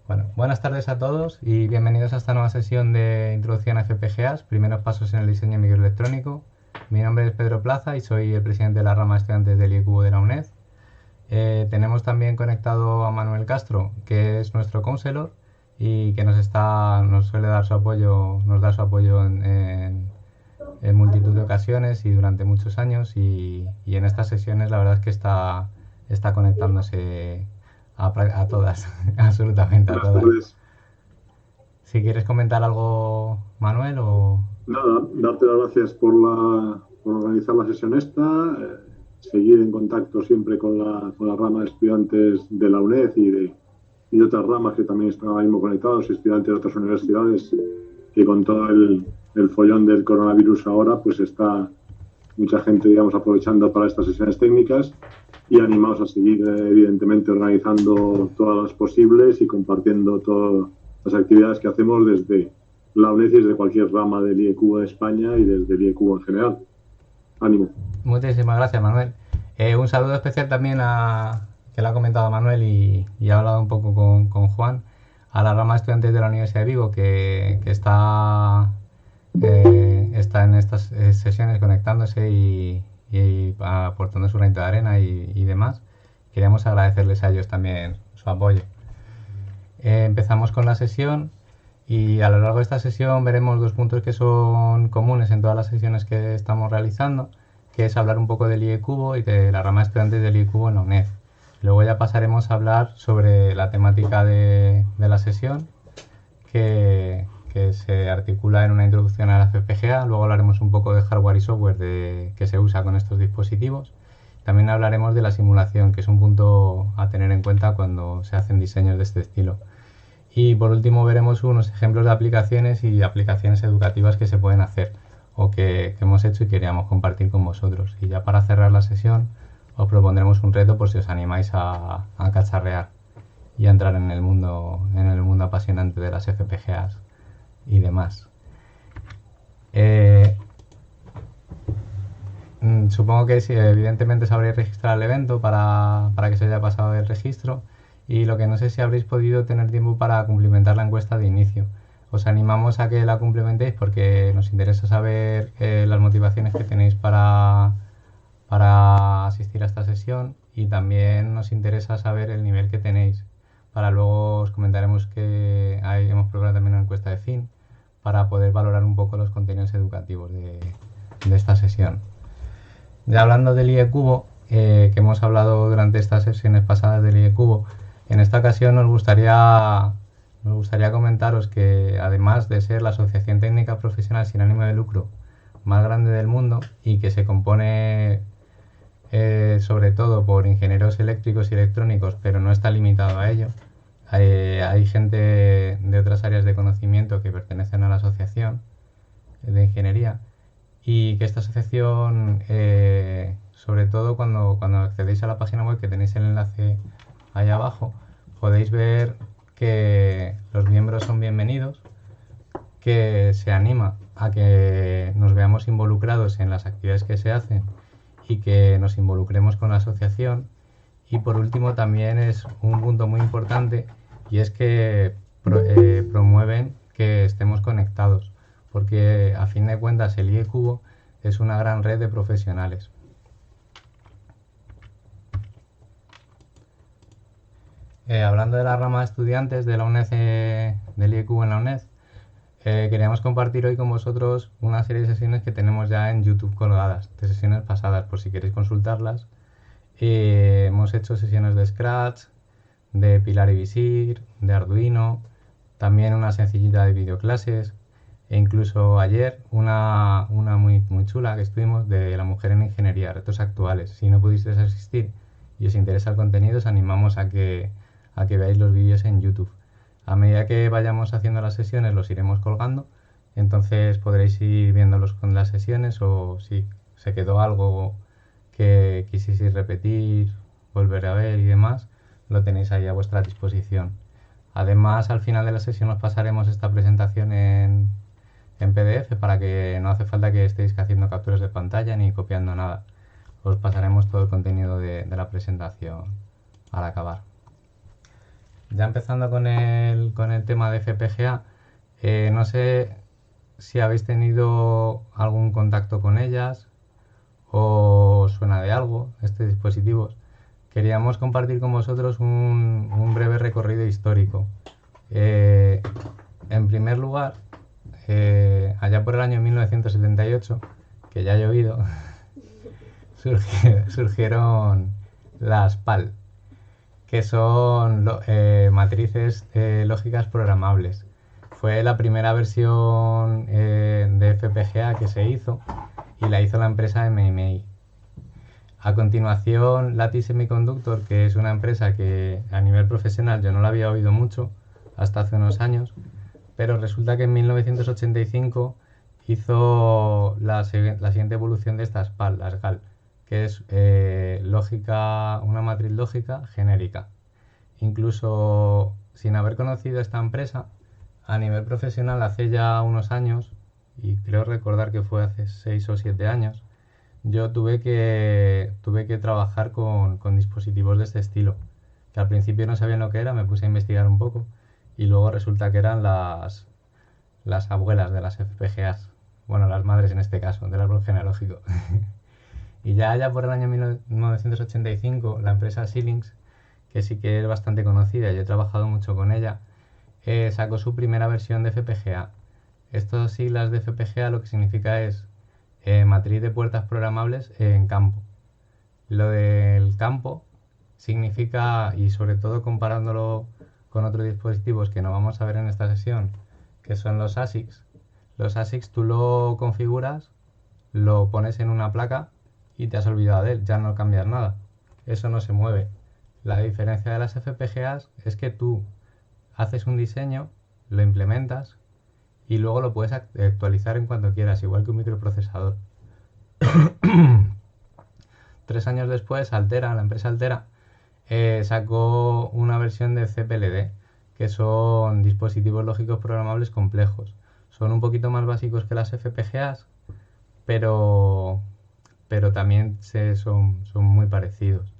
Bueno, buenas tardes a todos y bienvenidos a esta nueva sesión de Introducción a FPGAs, primeros pasos en el diseño microelectrónico. Mi nombre es Pedro Plaza y soy el presidente de la rama de estudiantes del IECUBO de la UNED. Tenemos también conectado a Manuel Castro, que es nuestro counselor y que nos suele dar su apoyo, nos da su apoyo en multitud de ocasiones y durante muchos años y en estas sesiones la verdad es que está conectándose a todas, absolutamente a Buenas todas. tardes. Si quieres comentar algo, Manuel, o... Nada, darte las gracias por organizar la sesión esta, seguir en contacto siempre con la rama de estudiantes de la UNED y de otras ramas que también están ahora mismo conectados, estudiantes de otras universidades, que con todo el follón del coronavirus ahora, pues está mucha gente, digamos, aprovechando para estas sesiones técnicas y animados a seguir, evidentemente, organizando todas las posibles y compartiendo todas las actividades que hacemos desde la UNED y desde cualquier rama del IECUBO de España y desde el IECUBO en general. Ánimo. Muchísimas gracias, Manuel. Un saludo especial también que le ha comentado Manuel y ha hablado un poco con Juan, a la rama de estudiantes de la Universidad de Vigo, que está en estas sesiones conectándose y aportando su granito de arena y demás. Queríamos agradecerles a ellos también su apoyo. Empezamos con la sesión y a lo largo de esta sesión veremos dos puntos que son comunes en todas las sesiones que estamos realizando, que es hablar un poco del IECUBO y de la rama de estudiantes del IECUBO en la UNED. Luego ya pasaremos a hablar sobre la temática de la sesión, que se articula en una introducción a la FPGA. Luego hablaremos un poco de hardware y software que se usa con estos dispositivos. También hablaremos de la simulación, que es un punto a tener en cuenta cuando se hacen diseños de este estilo. Y por último veremos unos ejemplos de aplicaciones y aplicaciones educativas que se pueden hacer o que hemos hecho y queríamos compartir con vosotros. Y ya para cerrar la sesión os propondremos un reto por si os animáis a cacharrear y a entrar en el mundo apasionante de las FPGAs y demás. Supongo que sí, evidentemente sabréis registrar el evento para que se haya pasado el registro y lo que no sé si habréis podido tener tiempo para cumplimentar la encuesta de inicio. Os animamos a que la cumplimentéis porque nos interesa saber las motivaciones que tenéis para asistir a esta sesión y también nos interesa saber el nivel que tenéis. Para luego os comentaremos que hemos preparado también una encuesta de fin para poder valorar un poco los contenidos educativos de esta sesión. Ya hablando del IECUBO, que hemos hablado durante estas sesiones pasadas del IECUBO, en esta ocasión nos gustaría comentaros que además de ser la asociación técnica profesional sin ánimo de lucro más grande del mundo y que se compone sobre todo por ingenieros eléctricos y electrónicos, pero no está limitado a ello, hay gente de otras áreas de conocimiento que pertenecen a la asociación de ingeniería y que esta asociación, sobre todo cuando accedéis a la página web, que tenéis el enlace ahí abajo, podéis ver que los miembros son bienvenidos, que se anima a que nos veamos involucrados en las actividades que se hacen y que nos involucremos con la asociación. Y por último también es un punto muy importante y es que promueven que estemos conectados, porque a fin de cuentas el IECUBO es una gran red de profesionales. Hablando de la rama de estudiantes de la UNED, del IECUBO en la UNED, queríamos compartir hoy con vosotros una serie de sesiones que tenemos ya en YouTube colgadas, de sesiones pasadas, por si queréis consultarlas. Hemos hecho sesiones de Scratch, de Pilar y Visir, de Arduino, también una sencillita de videoclases, e incluso ayer una muy chula que estuvimos de la mujer en ingeniería, retos actuales. Si no pudisteis asistir y os interesa el contenido, os animamos a que veáis los vídeos en YouTube. A medida que vayamos haciendo las sesiones los iremos colgando, entonces podréis ir viéndolos con las sesiones o si se quedó algo que quisieseis repetir, volver a ver y demás, lo tenéis ahí a vuestra disposición. Además, al final de la sesión os pasaremos esta presentación en PDF para que no hace falta que estéis haciendo capturas de pantalla ni copiando nada. Os pasaremos todo el contenido de la presentación al acabar. ya empezando con el tema de FPGA, no sé si habéis tenido algún contacto con ellas o suena de algo este dispositivo. Queríamos compartir con vosotros un breve recorrido histórico. Eh, en primer lugar, allá por el año 1978, que ya ha llovido, surgieron las PAL, que son matrices lógicas programables. Fue la primera versión de FPGA que se hizo y la hizo la empresa MMI. A continuación, Lattice Semiconductor, que es una empresa que a nivel profesional yo no la había oído mucho hasta hace unos años, pero resulta que en 1985 hizo la siguiente evolución de estas PAL, las GAL, que es una matriz lógica genérica. Incluso sin haber conocido esta empresa, a nivel profesional hace ya unos años, y creo recordar que fue hace 6 o 7 años, yo tuve que trabajar con dispositivos de este estilo, que al principio no sabía lo que era, me puse a investigar un poco, y luego resulta que eran las abuelas de las FPGAs, bueno, las madres en este caso, del árbol genealógico. Y ya por el año 1985, la empresa Xilinx, que sí que es bastante conocida y he trabajado mucho con ella, sacó su primera versión de FPGA. Estas siglas de FPGA lo que significa es matriz de puertas programables en campo. Lo del campo significa, y sobre todo comparándolo con otros dispositivos que no vamos a ver en esta sesión, que son los ASICs. Los ASICs tú lo configuras, lo pones en una placa y te has olvidado de él, ya no cambias nada. Eso no se mueve. La diferencia de las FPGAs es que tú haces un diseño, lo implementas y luego lo puedes actualizar en cuanto quieras, igual que un microprocesador. 3 años después, Altera, la empresa Altera, sacó una versión de CPLD, que son dispositivos lógicos programables complejos. Son un poquito más básicos que las FPGAs, pero también son muy parecidos.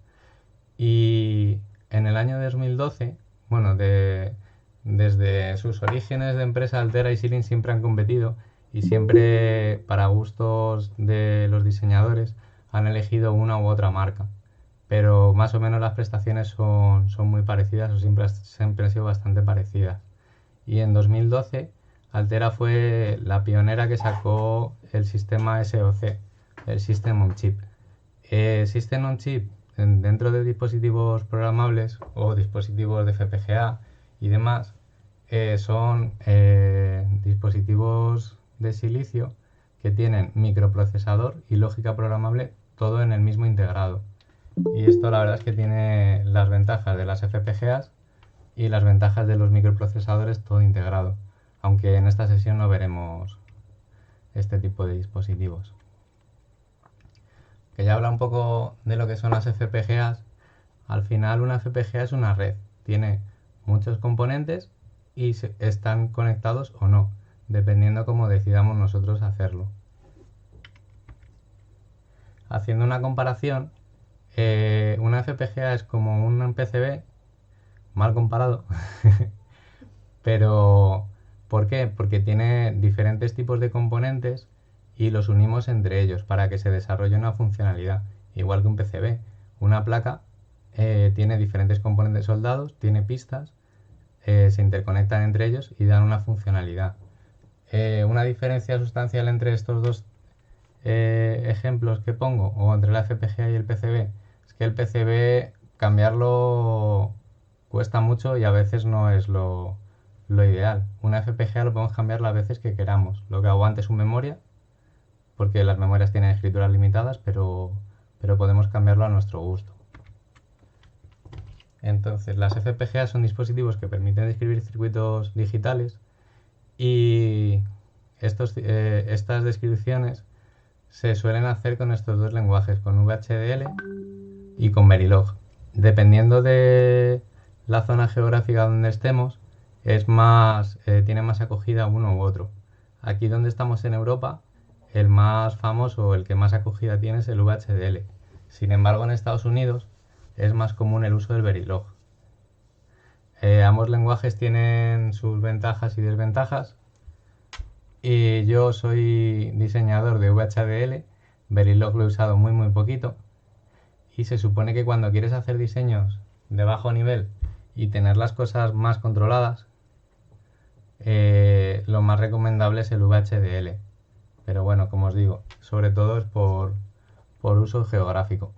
Y en el año 2012, bueno, desde sus orígenes de empresa, Altera y Xilinx siempre han competido y siempre, para gustos de los diseñadores, han elegido una u otra marca. Pero más o menos las prestaciones son muy parecidas o siempre han sido bastante parecidas. Y en 2012, Altera fue la pionera que sacó el sistema SoC, el System on Chip. System on Chip, dentro de dispositivos programables o dispositivos de FPGA y demás, son dispositivos de silicio que tienen microprocesador y lógica programable todo en el mismo integrado. Y esto la verdad es que tiene las ventajas de las FPGAs y las ventajas de los microprocesadores todo integrado, aunque en esta sesión no veremos este tipo de dispositivos. Que ya habla un poco de lo que son las FPGAs. Al final una FPGA es una red, tiene muchos componentes y están conectados o no, dependiendo cómo decidamos nosotros hacerlo. Haciendo una comparación, una FPGA es como un PCB, mal comparado, pero ¿por qué? Porque tiene diferentes tipos de componentes y los unimos entre ellos para que se desarrolle una funcionalidad, igual que un PCB. Una placa tiene diferentes componentes soldados, tiene pistas, se interconectan entre ellos y dan una funcionalidad. Una diferencia sustancial entre estos dos ejemplos que pongo, o entre la FPGA y el PCB, es que el PCB cambiarlo cuesta mucho y a veces no es lo ideal. Una FPGA lo podemos cambiar las veces que queramos. Lo que aguante su memoria, porque las memorias tienen escrituras limitadas, pero podemos cambiarlo a nuestro gusto. Entonces, las FPGA son dispositivos que permiten escribir circuitos digitales y estas descripciones se suelen hacer con estos dos lenguajes, con VHDL y con Verilog. Dependiendo de la zona geográfica donde estemos, tiene más acogida uno u otro. Aquí donde estamos en Europa, el más famoso, el que más acogida tiene es el VHDL. Sin embargo, en Estados Unidos es más común el uso del Verilog. Ambos lenguajes tienen sus ventajas y desventajas. Y yo soy diseñador de VHDL, Verilog lo he usado muy muy poquito. Y se supone que cuando quieres hacer diseños de bajo nivel y tener las cosas más controladas, lo más recomendable es el VHDL. Pero bueno, como os digo, sobre todo es por uso geográfico,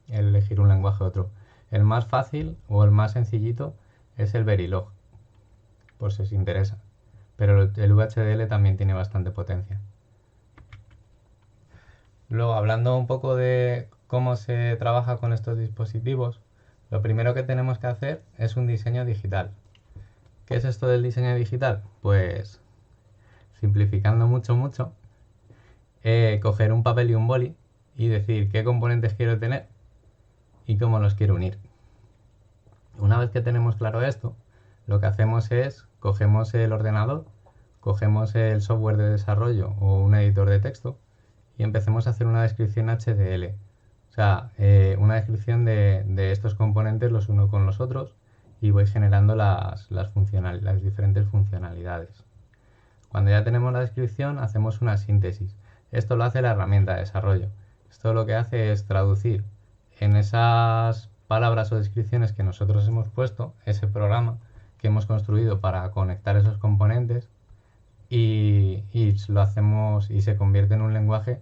el elegir un lenguaje u otro. El más fácil o el más sencillito es el Verilog, por si os interesa. Pero el VHDL también tiene bastante potencia. Luego, hablando un poco de cómo se trabaja con estos dispositivos, lo primero que tenemos que hacer es un diseño digital. ¿Qué es esto del diseño digital? Pues, simplificando mucho, coger un papel y un boli y decir qué componentes quiero tener y cómo los quiero unir. Una vez que tenemos claro esto, lo que hacemos es, cogemos el ordenador, cogemos el software de desarrollo o un editor de texto y empecemos a hacer una descripción HDL. O sea, una descripción de estos componentes los uno con los otros y voy generando las diferentes funcionalidades. Cuando ya tenemos la descripción, hacemos una síntesis. Esto lo hace la herramienta de desarrollo. Esto lo que hace es traducir en esas palabras o descripciones que nosotros hemos puesto, ese programa que hemos construido para conectar esos componentes, y lo hacemos y se convierte en un lenguaje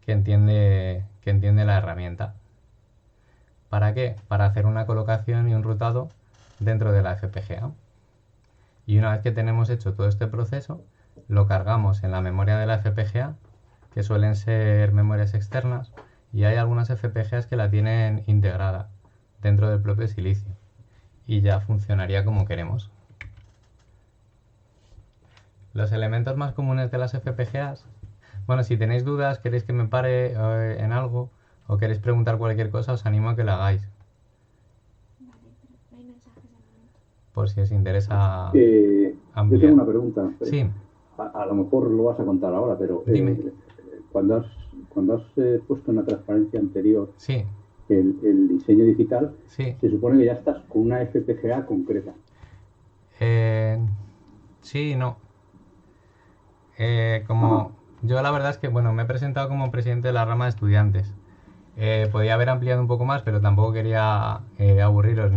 que entiende la herramienta. ¿Para qué? Para hacer una colocación y un rutado dentro de la FPGA. Y una vez que tenemos hecho todo este proceso, lo cargamos en la memoria de la FPGA, que suelen ser memorias externas, y hay algunas FPGAs que la tienen integrada dentro del propio silicio y ya funcionaría como queremos. Los elementos más comunes de las FPGAs. Bueno, si tenéis dudas, queréis que me pare en algo o queréis preguntar cualquier cosa, os animo a que lo hagáis. Hay mensajes de momento. Por si os interesa Yo ampliar. tengo una pregunta. Sí. A lo mejor lo vas a contar ahora, pero Dime. Cuando has puesto en la transparencia anterior Sí. el diseño digital, Sí. se supone que ya estás con una FPGA concreta. Sí y no. Yo la verdad es que, bueno, me he presentado como presidente de la rama de estudiantes. Podía haber ampliado un poco más, pero tampoco quería aburriros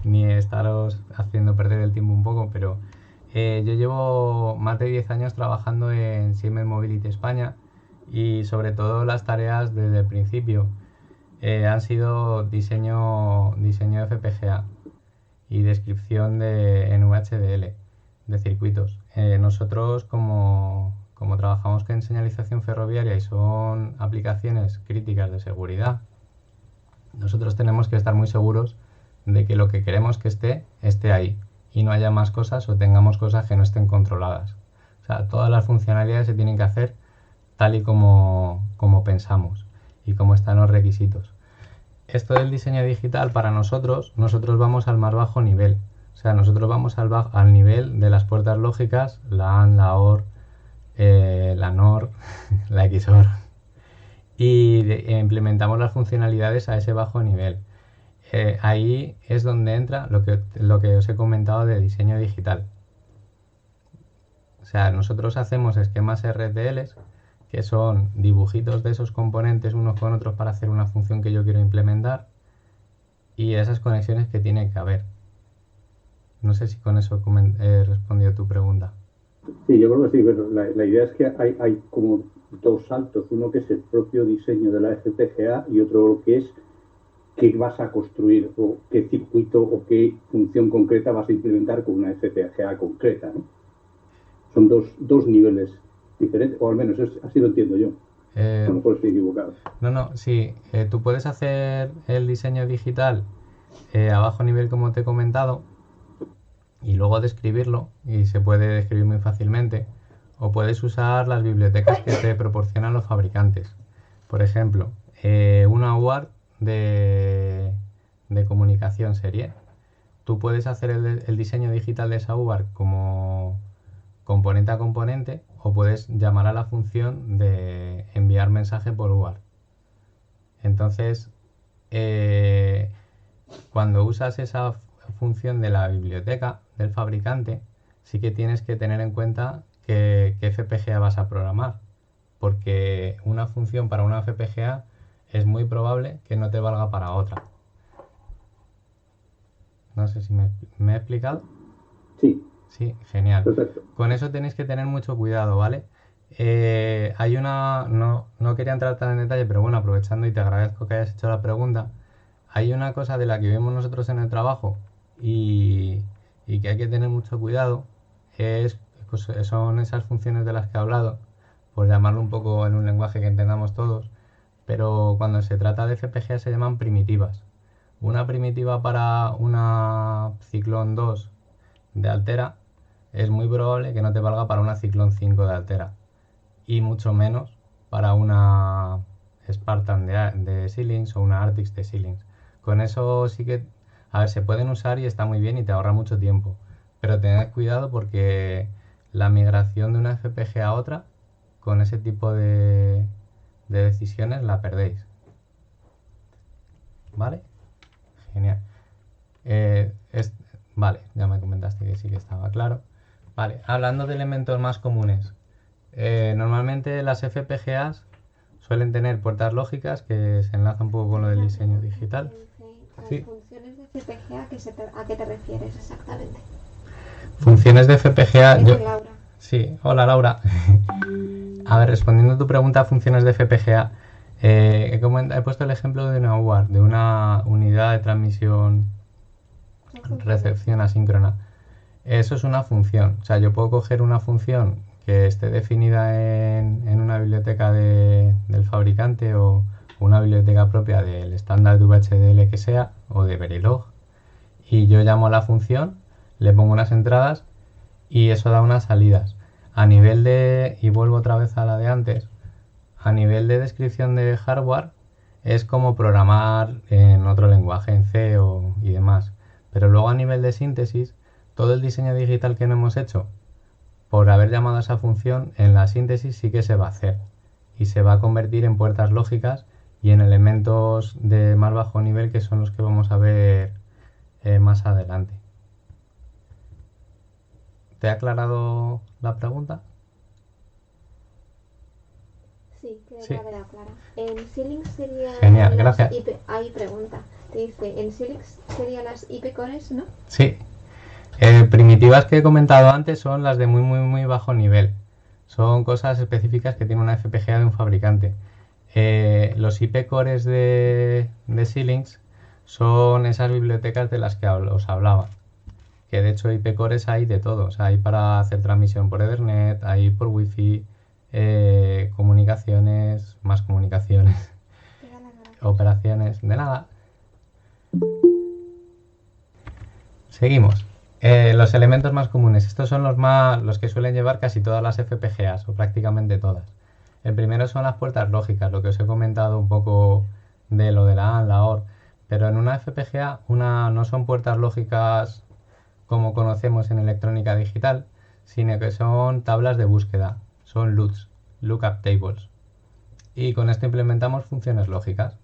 ni estaros haciendo perder el tiempo un poco, pero yo llevo más de 10 años trabajando en Siemens Mobility España y sobre todo las tareas desde el principio han sido diseño de FPGA y descripción en VHDL de circuitos. Nosotros como trabajamos en señalización ferroviaria y son aplicaciones críticas de seguridad, nosotros tenemos que estar muy seguros de que lo que queremos que esté ahí y no haya más cosas o tengamos cosas que no estén controladas. O sea, todas las funcionalidades se tienen que hacer tal y como pensamos y como están los requisitos. Esto del diseño digital para nosotros vamos al más bajo nivel. O sea, nosotros vamos al nivel de las puertas lógicas, la AND, la OR, la NOR, la XOR. Y implementamos las funcionalidades a ese bajo nivel. Ahí es donde entra lo que os he comentado de diseño digital. O sea, nosotros hacemos esquemas RTLs, que son dibujitos de esos componentes unos con otros para hacer una función que yo quiero implementar, y esas conexiones que tiene que haber. No sé si con eso he respondido a tu pregunta. Sí, yo creo que sí, pero la idea es que hay como dos saltos, uno que es el propio diseño de la FPGA y otro que es qué vas a construir o qué circuito o qué función concreta vas a implementar con una FPGA concreta, ¿no? Son dos niveles diferentes, o al menos así lo entiendo yo. A lo mejor estoy equivocado. No, sí. Tú puedes hacer el diseño digital a bajo nivel, como te he comentado, y luego describirlo, y se puede describir muy fácilmente, o puedes usar las bibliotecas que te proporcionan los fabricantes. Por ejemplo, una UART de comunicación serie. Tú puedes hacer el diseño digital de esa UART como componente a componente, o puedes llamar a la función de enviar mensaje por UART. Entonces, cuando usas esa función de la biblioteca del fabricante, sí que tienes que tener en cuenta qué FPGA vas a programar, porque una función para una FPGA es muy probable que no te valga para otra. No sé si me he explicado. Sí, Sí, genial. perfecto. Con eso tenéis que tener mucho cuidado, ¿vale? Hay una, no quería entrar tan en detalle, pero bueno, aprovechando y te agradezco que hayas hecho la pregunta, hay una cosa de la que vemos nosotros en el trabajo y que hay que tener mucho cuidado, pues, son esas funciones de las que he hablado, por llamarlo un poco en un lenguaje que entendamos todos, pero cuando se trata de FPGA se llaman primitivas. Una primitiva para una Ciclón 2 de Altera es muy probable que no te valga para una Ciclón 5 de Altera y mucho menos para una Spartan de Xilinx o una Artix de Xilinx. Con eso sí que, a ver, se pueden usar y está muy bien y te ahorra mucho tiempo, pero tened cuidado porque la migración de una FPGA a otra con ese tipo de decisiones la perdéis. ¿Vale? Genial. Eh, es- vale, ya me comentaste que sí que estaba claro. Vale, hablando de elementos más comunes. Normalmente las FPGAs suelen tener puertas lógicas que se enlazan un poco con lo del diseño digital. Las Sí. funciones de FPGA, ¿a qué te refieres exactamente? Funciones de FPGA. Es Laura. Sí, hola Laura. A ver, respondiendo a tu pregunta, funciones de FPGA. He puesto el ejemplo de una UART, de una unidad de transmisión recepción asíncrona. Eso es una función. O sea, yo puedo coger una función que esté definida en una biblioteca del fabricante o una biblioteca propia del estándar de VHDL que sea o de Verilog y yo llamo a la función, le pongo unas entradas y eso da unas salidas. A nivel de, y vuelvo otra vez a la de antes, a nivel de descripción de hardware es como programar en otro lenguaje, en C y demás. Pero luego a nivel de síntesis, todo el diseño digital que no hemos hecho, por haber llamado a esa función, en la síntesis sí que se va a hacer. Y se va a convertir en puertas lógicas y en elementos de más bajo nivel que son los que vamos a ver más adelante. ¿Te ha aclarado la pregunta? Sí, que Sí. la verdad clara. En Xilinx serían Genial, las gracias. IP. Ahí pregunta. Te dice, en Xilinx serían las IP cores, ¿no? Sí. Primitivas que he comentado antes son las de muy bajo nivel. Son cosas específicas que tiene una FPGA de un fabricante. Los IP cores de Xilinx son esas bibliotecas de las que os hablaba. Que de hecho IP cores hay de todo. O sea, hay para hacer transmisión por Ethernet, hay por Wi-Fi, comunicaciones, más comunicaciones, Te da las gracias. operaciones, de nada. Seguimos. Los elementos más comunes. Estos son los que suelen llevar casi todas las FPGAs, o prácticamente todas. El primero son las puertas lógicas, lo que os he comentado un poco de lo de la AND, la OR. Pero en una FPGA no son puertas lógicas como conocemos en electrónica digital, sino que son tablas de búsqueda, son LUTs, Lookup Tables. Y con esto implementamos funciones lógicas.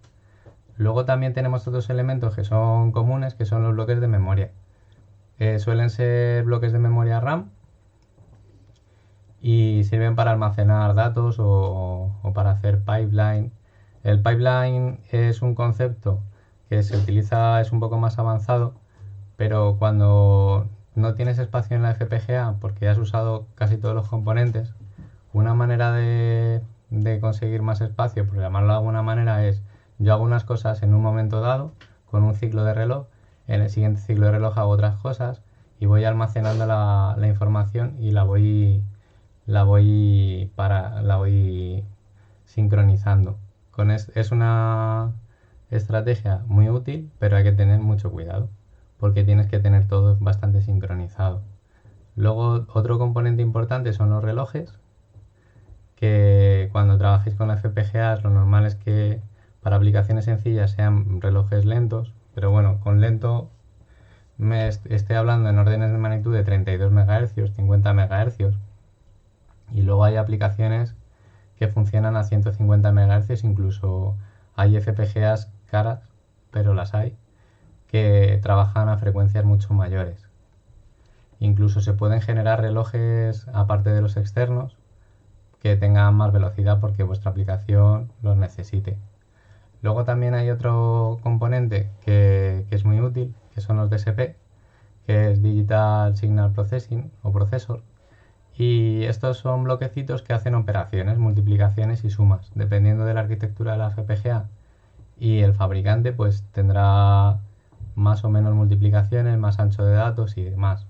Luego también tenemos otros elementos que son comunes, que son los bloques de memoria. Suelen ser bloques de memoria RAM y sirven para almacenar datos o para hacer pipeline. El pipeline es un concepto que se utiliza, es un poco más avanzado, pero cuando no tienes espacio en la FPGA porque has usado casi todos los componentes, una manera de conseguir más espacio, por llamarlo de alguna manera, es yo hago unas cosas en un momento dado con un ciclo de reloj, en el siguiente ciclo de reloj hago otras cosas y voy almacenando la información y la voy sincronizando. Es una estrategia muy útil, pero hay que tener mucho cuidado porque tienes que tener todo bastante sincronizado. Luego, otro componente importante son los relojes, que cuando trabajéis con FPGAs lo normal es que para aplicaciones sencillas sean relojes lentos, pero bueno, con lento estoy hablando en órdenes de magnitud de 32 MHz, 50 MHz, y luego hay aplicaciones que funcionan a 150 MHz, incluso hay FPGAs caras, pero las hay, que trabajan a frecuencias mucho mayores. Incluso se pueden generar relojes, aparte de los externos, que tengan más velocidad porque vuestra aplicación los necesite. Luego también hay otro componente que es muy útil, que son los DSP, que es Digital Signal Processing o Processor. Y estos son bloquecitos que hacen operaciones, multiplicaciones y sumas. Dependiendo de la arquitectura de la FPGA y el fabricante, pues tendrá más o menos multiplicaciones, más ancho de datos y demás.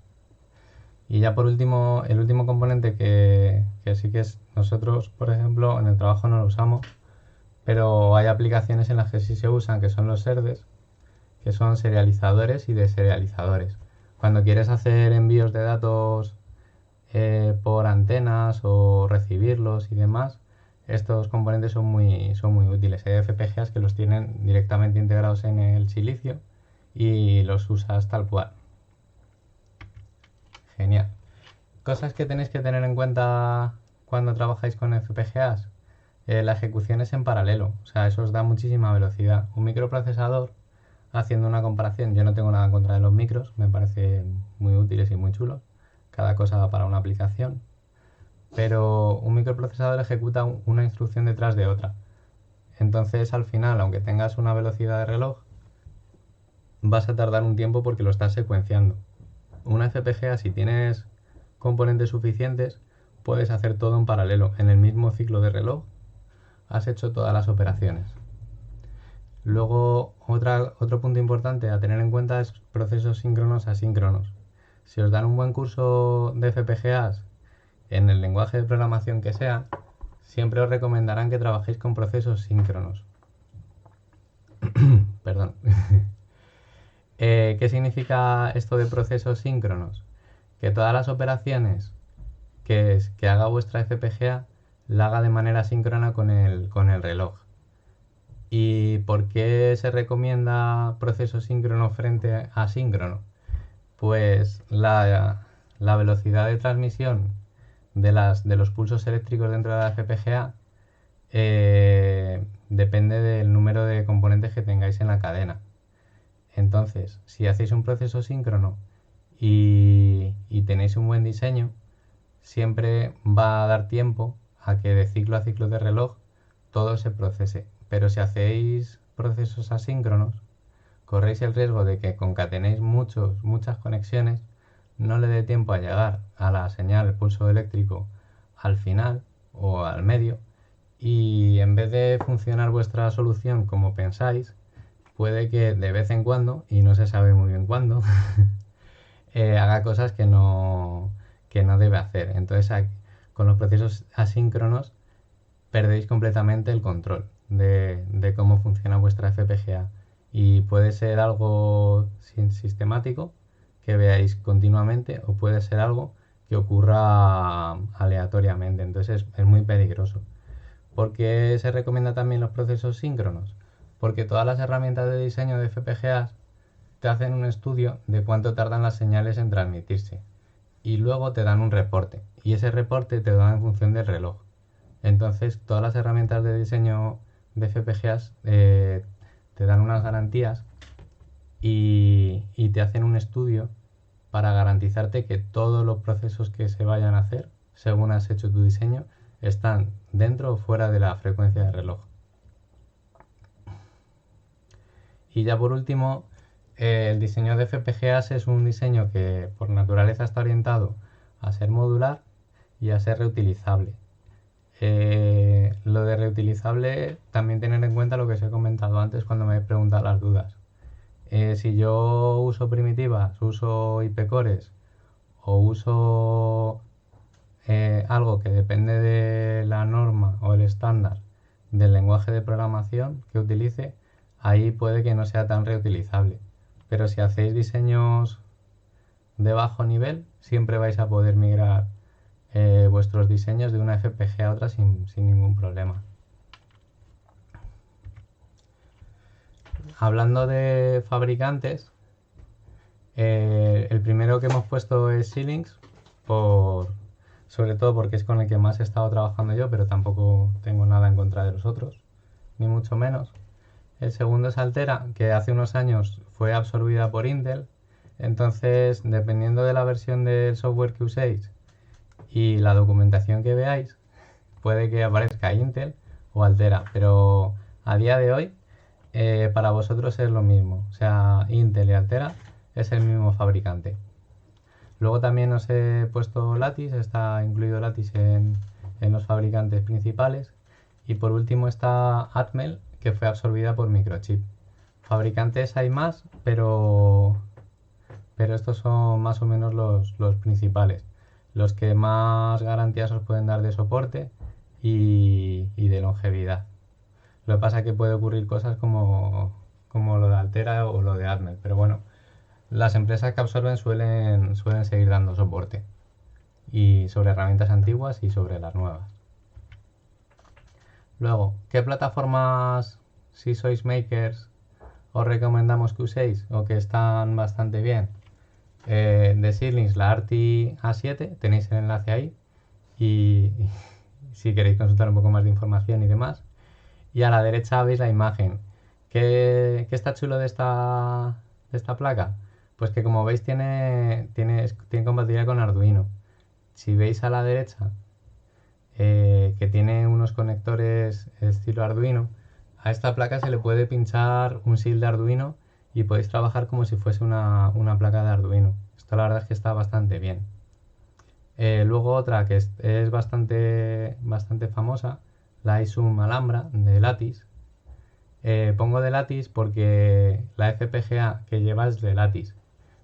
Y ya por último, el último componente que sí que es nosotros, por ejemplo, en el trabajo no lo usamos, pero hay aplicaciones en las que sí se usan, que son los SERDES, que son serializadores y deserializadores. Cuando quieres hacer envíos de datos por antenas o recibirlos y demás, estos componentes son muy útiles. Hay FPGAs que los tienen directamente integrados en el silicio y los usas tal cual. Genial. Cosas que tenéis que tener en cuenta cuando trabajáis con FPGAs. La ejecución es en paralelo, o sea, eso os da muchísima velocidad. Un microprocesador, haciendo una comparación, yo no tengo nada en contra de los micros, me parecen muy útiles y muy chulos, cada cosa para una aplicación, pero un microprocesador ejecuta una instrucción detrás de otra. Entonces, al final, aunque tengas una velocidad de reloj, vas a tardar un tiempo porque lo estás secuenciando. Una FPGA, si tienes componentes suficientes, puedes hacer todo en paralelo. En el mismo ciclo de reloj has hecho todas las operaciones. Luego, otro punto importante a tener en cuenta es procesos síncronos asíncronos. Si os dan un buen curso de FPGAs en el lenguaje de programación que sea, siempre os recomendarán que trabajéis con procesos síncronos. Perdón. ¿Qué significa esto de procesos síncronos? Que todas las operaciones que haga vuestra FPGA la haga de manera síncrona con el reloj. ¿Y por qué se recomienda proceso síncrono frente a asíncrono? Pues la velocidad de transmisión de los pulsos eléctricos dentro de la FPGA depende del número de componentes que tengáis en la cadena. Entonces, si hacéis un proceso síncrono y tenéis un buen diseño, siempre va a dar tiempo a que de ciclo a ciclo de reloj todo se procese. Pero si hacéis procesos asíncronos, corréis el riesgo de que concatenéis muchas conexiones, no le dé tiempo a llegar a la señal, el pulso eléctrico, al final o al medio, y en vez de funcionar vuestra solución como pensáis, puede que de vez en cuando, y no se sabe muy bien cuándo, haga cosas que no debe hacer. Entonces, con los procesos asíncronos perdéis completamente el control de cómo funciona vuestra FPGA. Y puede ser algo sistemático que veáis continuamente, o puede ser algo que ocurra aleatoriamente. Entonces es muy peligroso. ¿Por qué se recomienda también los procesos síncronos? Porque todas las herramientas de diseño de FPGAs te hacen un estudio de cuánto tardan las señales en transmitirse y luego te dan un reporte, y ese reporte te lo dan en función del reloj. Entonces todas las herramientas de diseño de FPGAs te dan unas garantías y te hacen un estudio para garantizarte que todos los procesos que se vayan a hacer según has hecho tu diseño están dentro o fuera de la frecuencia de reloj. Y ya por último, el diseño de FPGAs es un diseño que por naturaleza está orientado a ser modular y a ser reutilizable. Lo de reutilizable, también tener en cuenta lo que os he comentado antes cuando me he preguntado las dudas. Si yo uso primitivas, uso IP cores o uso algo que depende de la norma o el estándar del lenguaje de programación que utilice, ahí puede que no sea tan reutilizable. Pero si hacéis diseños de bajo nivel, siempre vais a poder migrar vuestros diseños de una FPGA a otra sin ningún problema. Hablando de fabricantes, el primero que hemos puesto es Xilinx, sobre todo porque es con el que más he estado trabajando yo, pero tampoco tengo nada en contra de los otros, ni mucho menos. El segundo es Altera, que hace unos años fue absorbida por Intel. Entonces, dependiendo de la versión del software que uséis y la documentación que veáis, puede que aparezca Intel o Altera. Pero a día de hoy, para vosotros es lo mismo. O sea, Intel y Altera es el mismo fabricante. Luego también os he puesto Lattice, está incluido Lattice en los fabricantes principales. Y por último está Atmel, que fue absorbida por Microchip. Fabricantes hay más, pero estos son más o menos los principales. Los que más garantías os pueden dar de soporte y de longevidad. Lo que pasa es que puede ocurrir cosas como lo de Altera o lo de Atmel, pero bueno, las empresas que absorben suelen seguir dando soporte y sobre herramientas antiguas y sobre las nuevas. Luego, ¿qué plataformas, si sois makers, os recomendamos que uséis o que están bastante bien? De Xilinx, la ARTI A7, tenéis el enlace ahí y si queréis consultar un poco más de información y demás. Y a la derecha veis la imagen. ¿Qué está chulo de esta placa? Pues que como veis tiene compatibilidad con Arduino. Si veis a la derecha que tiene unos conectores estilo Arduino, a esta placa se le puede pinchar un SIL de Arduino y podéis trabajar como si fuese una placa de Arduino. Esto la verdad es que está bastante bien. Luego otra que es bastante famosa, la iSum Alhambra de Lattice. Pongo de Lattice porque la FPGA que lleva es de Lattice.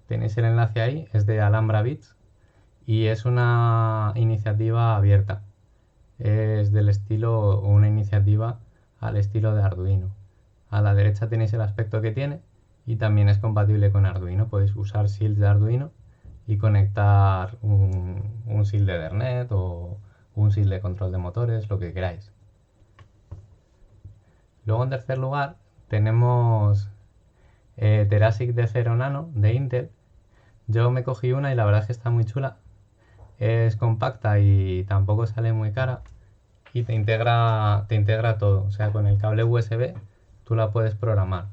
Tenéis el enlace ahí, es de Alhambra Bits y es una iniciativa abierta. Es del estilo, o una iniciativa al estilo de Arduino. A la derecha tenéis el aspecto que tiene y también es compatible con Arduino. Podéis usar SIL de Arduino y conectar un SIL de Ethernet o un SIL de control de motores, lo que queráis. Luego en tercer lugar tenemos Terasic de 0 Nano de Intel. Yo me cogí una y la verdad es que está muy chula. Es compacta y tampoco sale muy cara y te integra todo. O sea, con el cable USB tú la puedes programar.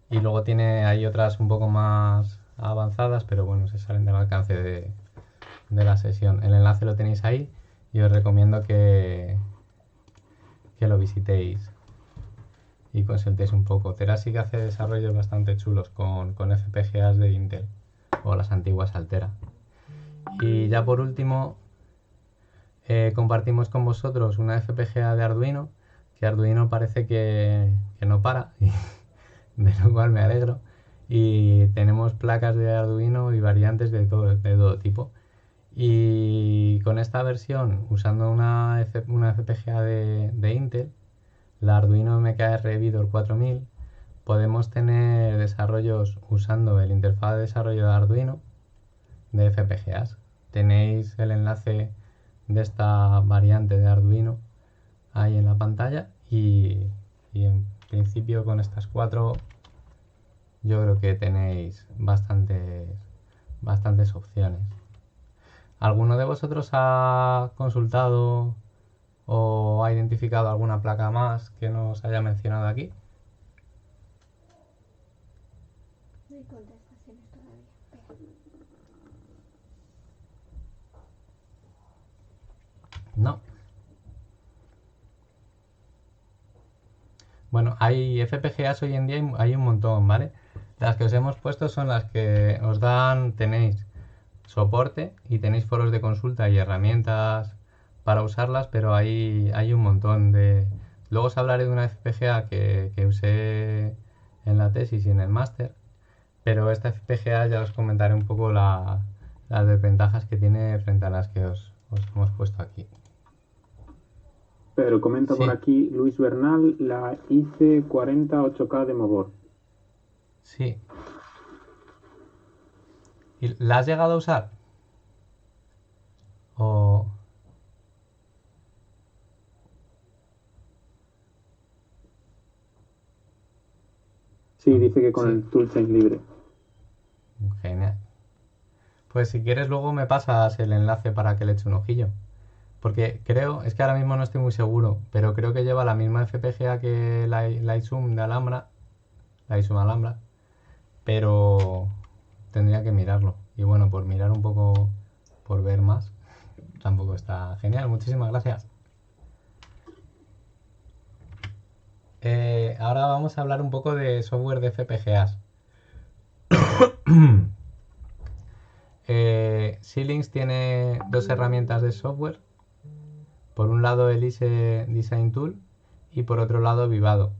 Y luego hay otras un poco más avanzadas, pero bueno, se salen del alcance de la sesión. El enlace lo tenéis ahí y os recomiendo que lo visitéis y consultéis un poco. Terasic hace desarrollos bastante chulos con FPGAs de Intel o las antiguas Altera. Y ya por último compartimos con vosotros una FPGA de Arduino, que Arduino parece que no para, de lo cual me alegro. Y tenemos placas de Arduino y variantes de todo tipo. Y con esta versión, usando una FPGA de Intel, la Arduino MKR Vidor 4000, podemos tener desarrollos usando el interfaz de desarrollo de Arduino de FPGAs. Tenéis el enlace de esta variante de Arduino ahí en la pantalla y en principio con estas 4 yo creo que tenéis bastantes opciones. ¿Alguno de vosotros ha consultado o ha identificado alguna placa más que no os haya mencionado aquí? No hay contestaciones todavía. Espera. No. Bueno, hay FPGAs hoy en día, hay un montón, ¿vale? Las que os hemos puesto son las que os tenéis soporte y tenéis foros de consulta y herramientas para usarlas, pero hay un montón de... Luego os hablaré de una FPGA que usé en la tesis y en el máster, pero esta FPGA ya os comentaré un poco las desventajas que tiene frente a las que os hemos puesto aquí. Pero comenta por aquí Luis Bernal, la IC40 8K de Mobor. Sí. ¿Y la has llegado a usar? ¿O...? Sí, dice que con el toolchain libre. Genial. Pues si quieres luego me pasas el enlace para que le eche un ojillo. porque creo, es que ahora mismo no estoy muy seguro, pero creo que lleva la misma FPGA que la iSum de Alhambra, la iSum Alhambra, pero tendría que mirarlo. Y bueno, por mirar un poco, por ver más, tampoco está genial. Muchísimas gracias. Ahora vamos a hablar un poco de software de FPGAs. Xilinx tiene dos herramientas de software. Por un lado el ISE Design Tool y por otro lado Vivado.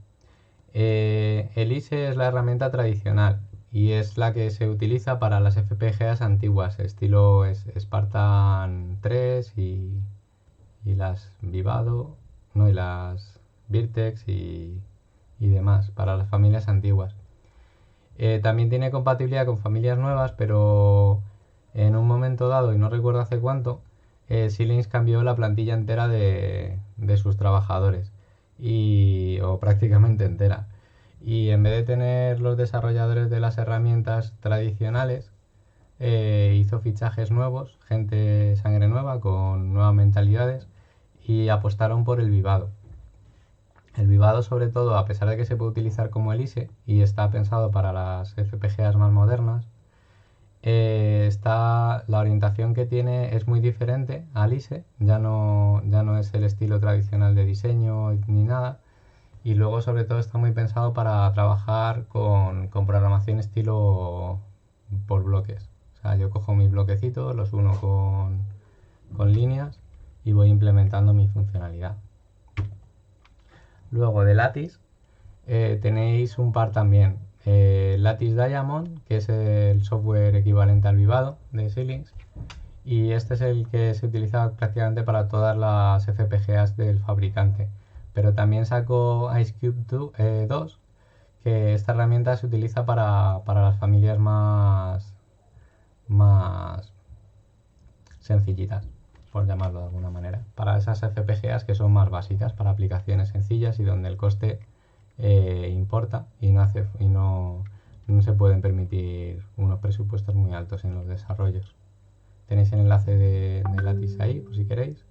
El ISE es la herramienta tradicional y es la que se utiliza para las FPGAs antiguas, estilo Spartan 3 y las Vivado, no, y las Virtex y demás, para las familias antiguas. También tiene compatibilidad con familias nuevas, pero en un momento dado, y no recuerdo hace cuánto, Xilinx cambió la plantilla entera de sus trabajadores, o prácticamente entera. Y en vez de tener los desarrolladores de las herramientas tradicionales, hizo fichajes nuevos, gente sangre nueva, con nuevas mentalidades, y apostaron por el Vivado. El Vivado, sobre todo, a pesar de que se puede utilizar como el ISE y está pensado para las FPGAs más modernas, la orientación que tiene es muy diferente al ISE, ya no es el estilo tradicional de diseño ni nada, y luego sobre todo está muy pensado para trabajar con programación estilo por bloques. O sea, yo cojo mis bloquecitos, los uno con líneas y voy implementando mi funcionalidad. Luego de Lattice tenéis un par también. Lattice Diamond, que es el software equivalente al Vivado de Xilinx, y este es el que se utiliza prácticamente para todas las FPGAs del fabricante. Pero también sacó IceCube 2, que esta herramienta se utiliza para las familias más sencillitas, por llamarlo de alguna manera, para esas FPGAs que son más básicas, para aplicaciones sencillas y donde el coste importa y no se pueden permitir unos presupuestos muy altos en los desarrollos. Tenéis el enlace de Lattice ahí, por si queréis.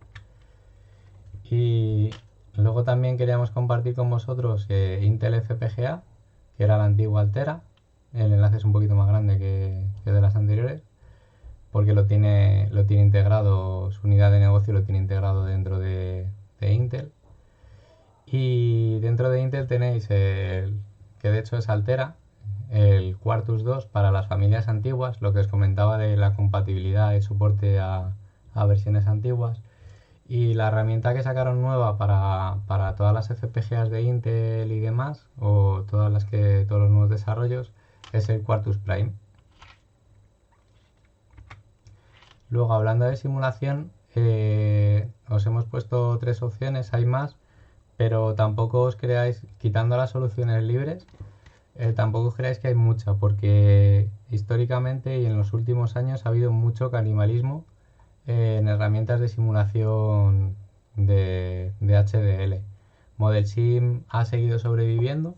Y luego también queríamos compartir con vosotros Intel FPGA, que era la antigua Altera. El enlace es un poquito más grande que de las anteriores, porque lo tiene integrado, su unidad de negocio lo tiene integrado dentro de Intel. Y dentro de Intel tenéis que de hecho es Altera, el Quartus 2 para las familias antiguas, lo que os comentaba de la compatibilidad y soporte a versiones antiguas. Y la herramienta que sacaron nueva para todas las FPGAs de Intel y demás, o todos los nuevos desarrollos, es el Quartus Prime. Luego, hablando de simulación, os hemos puesto 3 opciones, hay más, pero tampoco os creáis, quitando las soluciones libres, tampoco os creáis que hay mucha, porque históricamente y en los últimos años ha habido mucho canibalismo en herramientas de simulación de HDL. ModelSim ha seguido sobreviviendo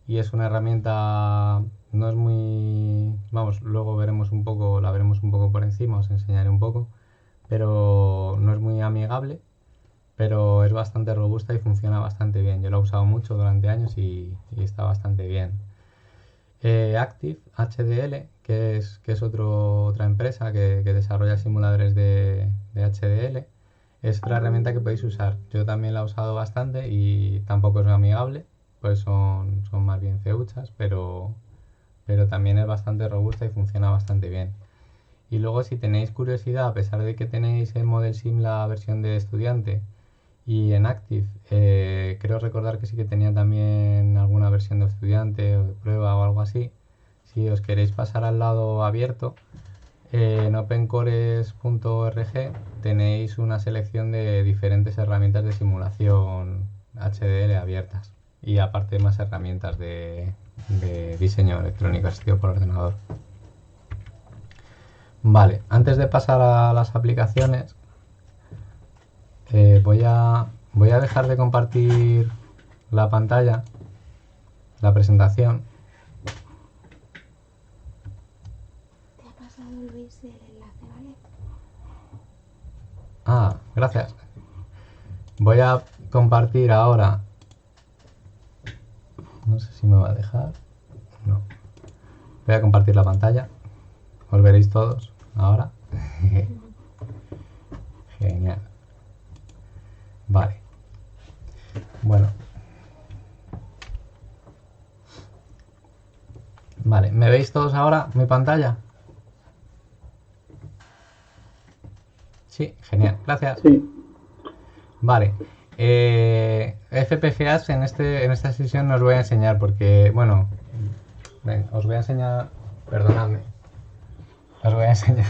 y es una herramienta, no es muy, vamos, luego la veremos un poco por encima, os enseñaré un poco, pero no es muy amigable, pero es bastante robusta y funciona bastante bien. Yo lo he usado mucho durante años y está bastante bien. Active HDL, que es otra empresa que desarrolla simuladores de HDL, es otra herramienta que podéis usar. Yo también la he usado bastante y tampoco es muy amigable, pues son más bien feuchas, pero también es bastante robusta y funciona bastante bien. Y luego, si tenéis curiosidad, a pesar de que tenéis en ModelSim la versión de estudiante y en Active, creo recordar que sí que tenía también alguna versión de estudiante o de prueba o algo así. Si os queréis pasar al lado abierto, en opencores.org tenéis una selección de diferentes herramientas de simulación HDL abiertas y aparte más herramientas de diseño electrónico asistido por ordenador. Vale, antes de pasar a las aplicaciones, voy a dejar de compartir la pantalla, la presentación. Te ha pasado Luis el enlace, ¿vale? Ah, gracias. Voy a compartir ahora. No sé si me va a dejar. No. Voy a compartir la pantalla. Os veréis todos ahora. Genial. Vale. Bueno. Vale, ¿me veis todos ahora mi pantalla? Sí, genial, gracias. Sí. Vale. FPGAs en esta sesión no os voy a enseñar porque, bueno, ven, os voy a enseñar, perdonadme, os voy a enseñar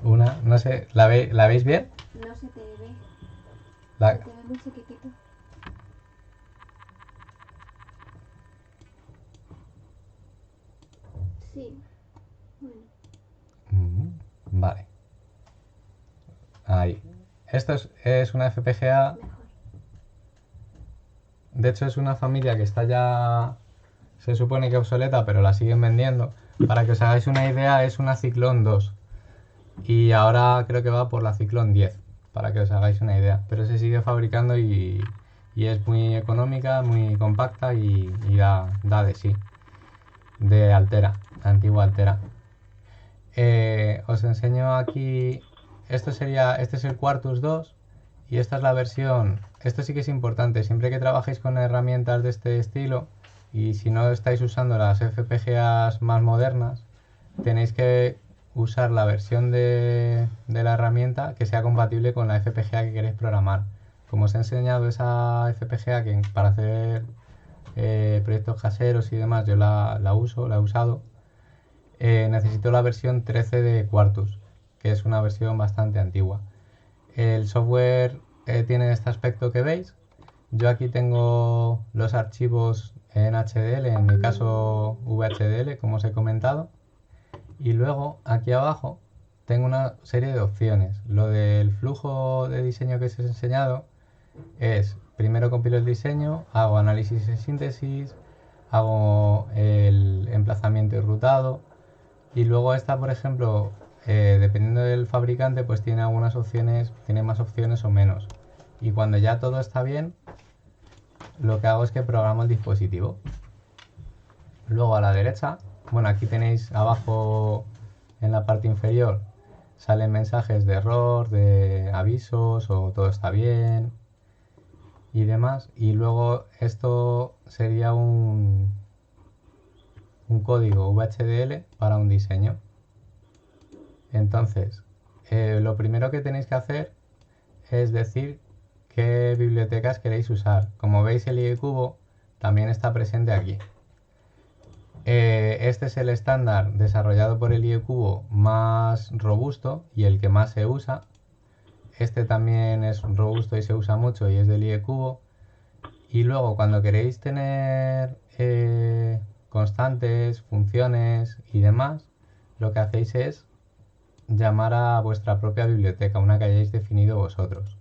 una, no sé, ¿la veis bien? No se te ve. La- Se te ve muy chiquitito. Sí. Bueno, Vale. Ahí. Esto es una FPGA. mejor. De hecho, es una familia que está ya, se supone que obsoleta, pero la siguen vendiendo. Para que os hagáis una idea, es una Cyclone 2. Y ahora creo que va por la Cyclone 10, para que os hagáis una idea. Pero se sigue fabricando y es muy económica, muy compacta y da de sí. De Altera, antigua Altera. Os enseño aquí, este es el Quartus 2 y esta es la versión, esto sí que es importante, siempre que trabajéis con herramientas de este estilo y si no estáis usando las FPGAs más modernas, tenéis que usar la versión de la herramienta que sea compatible con la FPGA que queréis programar. Como os he enseñado esa FPGA que para hacer proyectos caseros y demás yo la he usado, necesito la versión 13 de Quartus, que es una versión bastante antigua. El software tiene este aspecto que veis. Yo aquí tengo los archivos en HDL, en mi caso VHDL, como os he comentado. Y luego aquí abajo tengo una serie de opciones. Lo del flujo de diseño que os he enseñado es, primero compilo el diseño, hago análisis y síntesis, hago el emplazamiento y rutado. Y luego esta, por ejemplo, dependiendo del fabricante, pues tiene algunas opciones, tiene más opciones o menos. Y cuando ya todo está bien, lo que hago es que programo el dispositivo. Luego a la derecha, bueno, aquí tenéis abajo en la parte inferior, salen mensajes de error, de avisos o todo está bien y demás. Y luego esto sería un código VHDL para un diseño. Entonces, lo primero que tenéis que hacer es decir qué bibliotecas queréis usar. Como veis, el IEcubo también está presente aquí. Este es el estándar desarrollado por el IEcubo más robusto y el que más se usa. Este también es robusto y se usa mucho y es del IEcubo. Y luego cuando queréis tener constantes, funciones y demás, lo que hacéis es llamar a vuestra propia biblioteca, una que hayáis definido vosotros.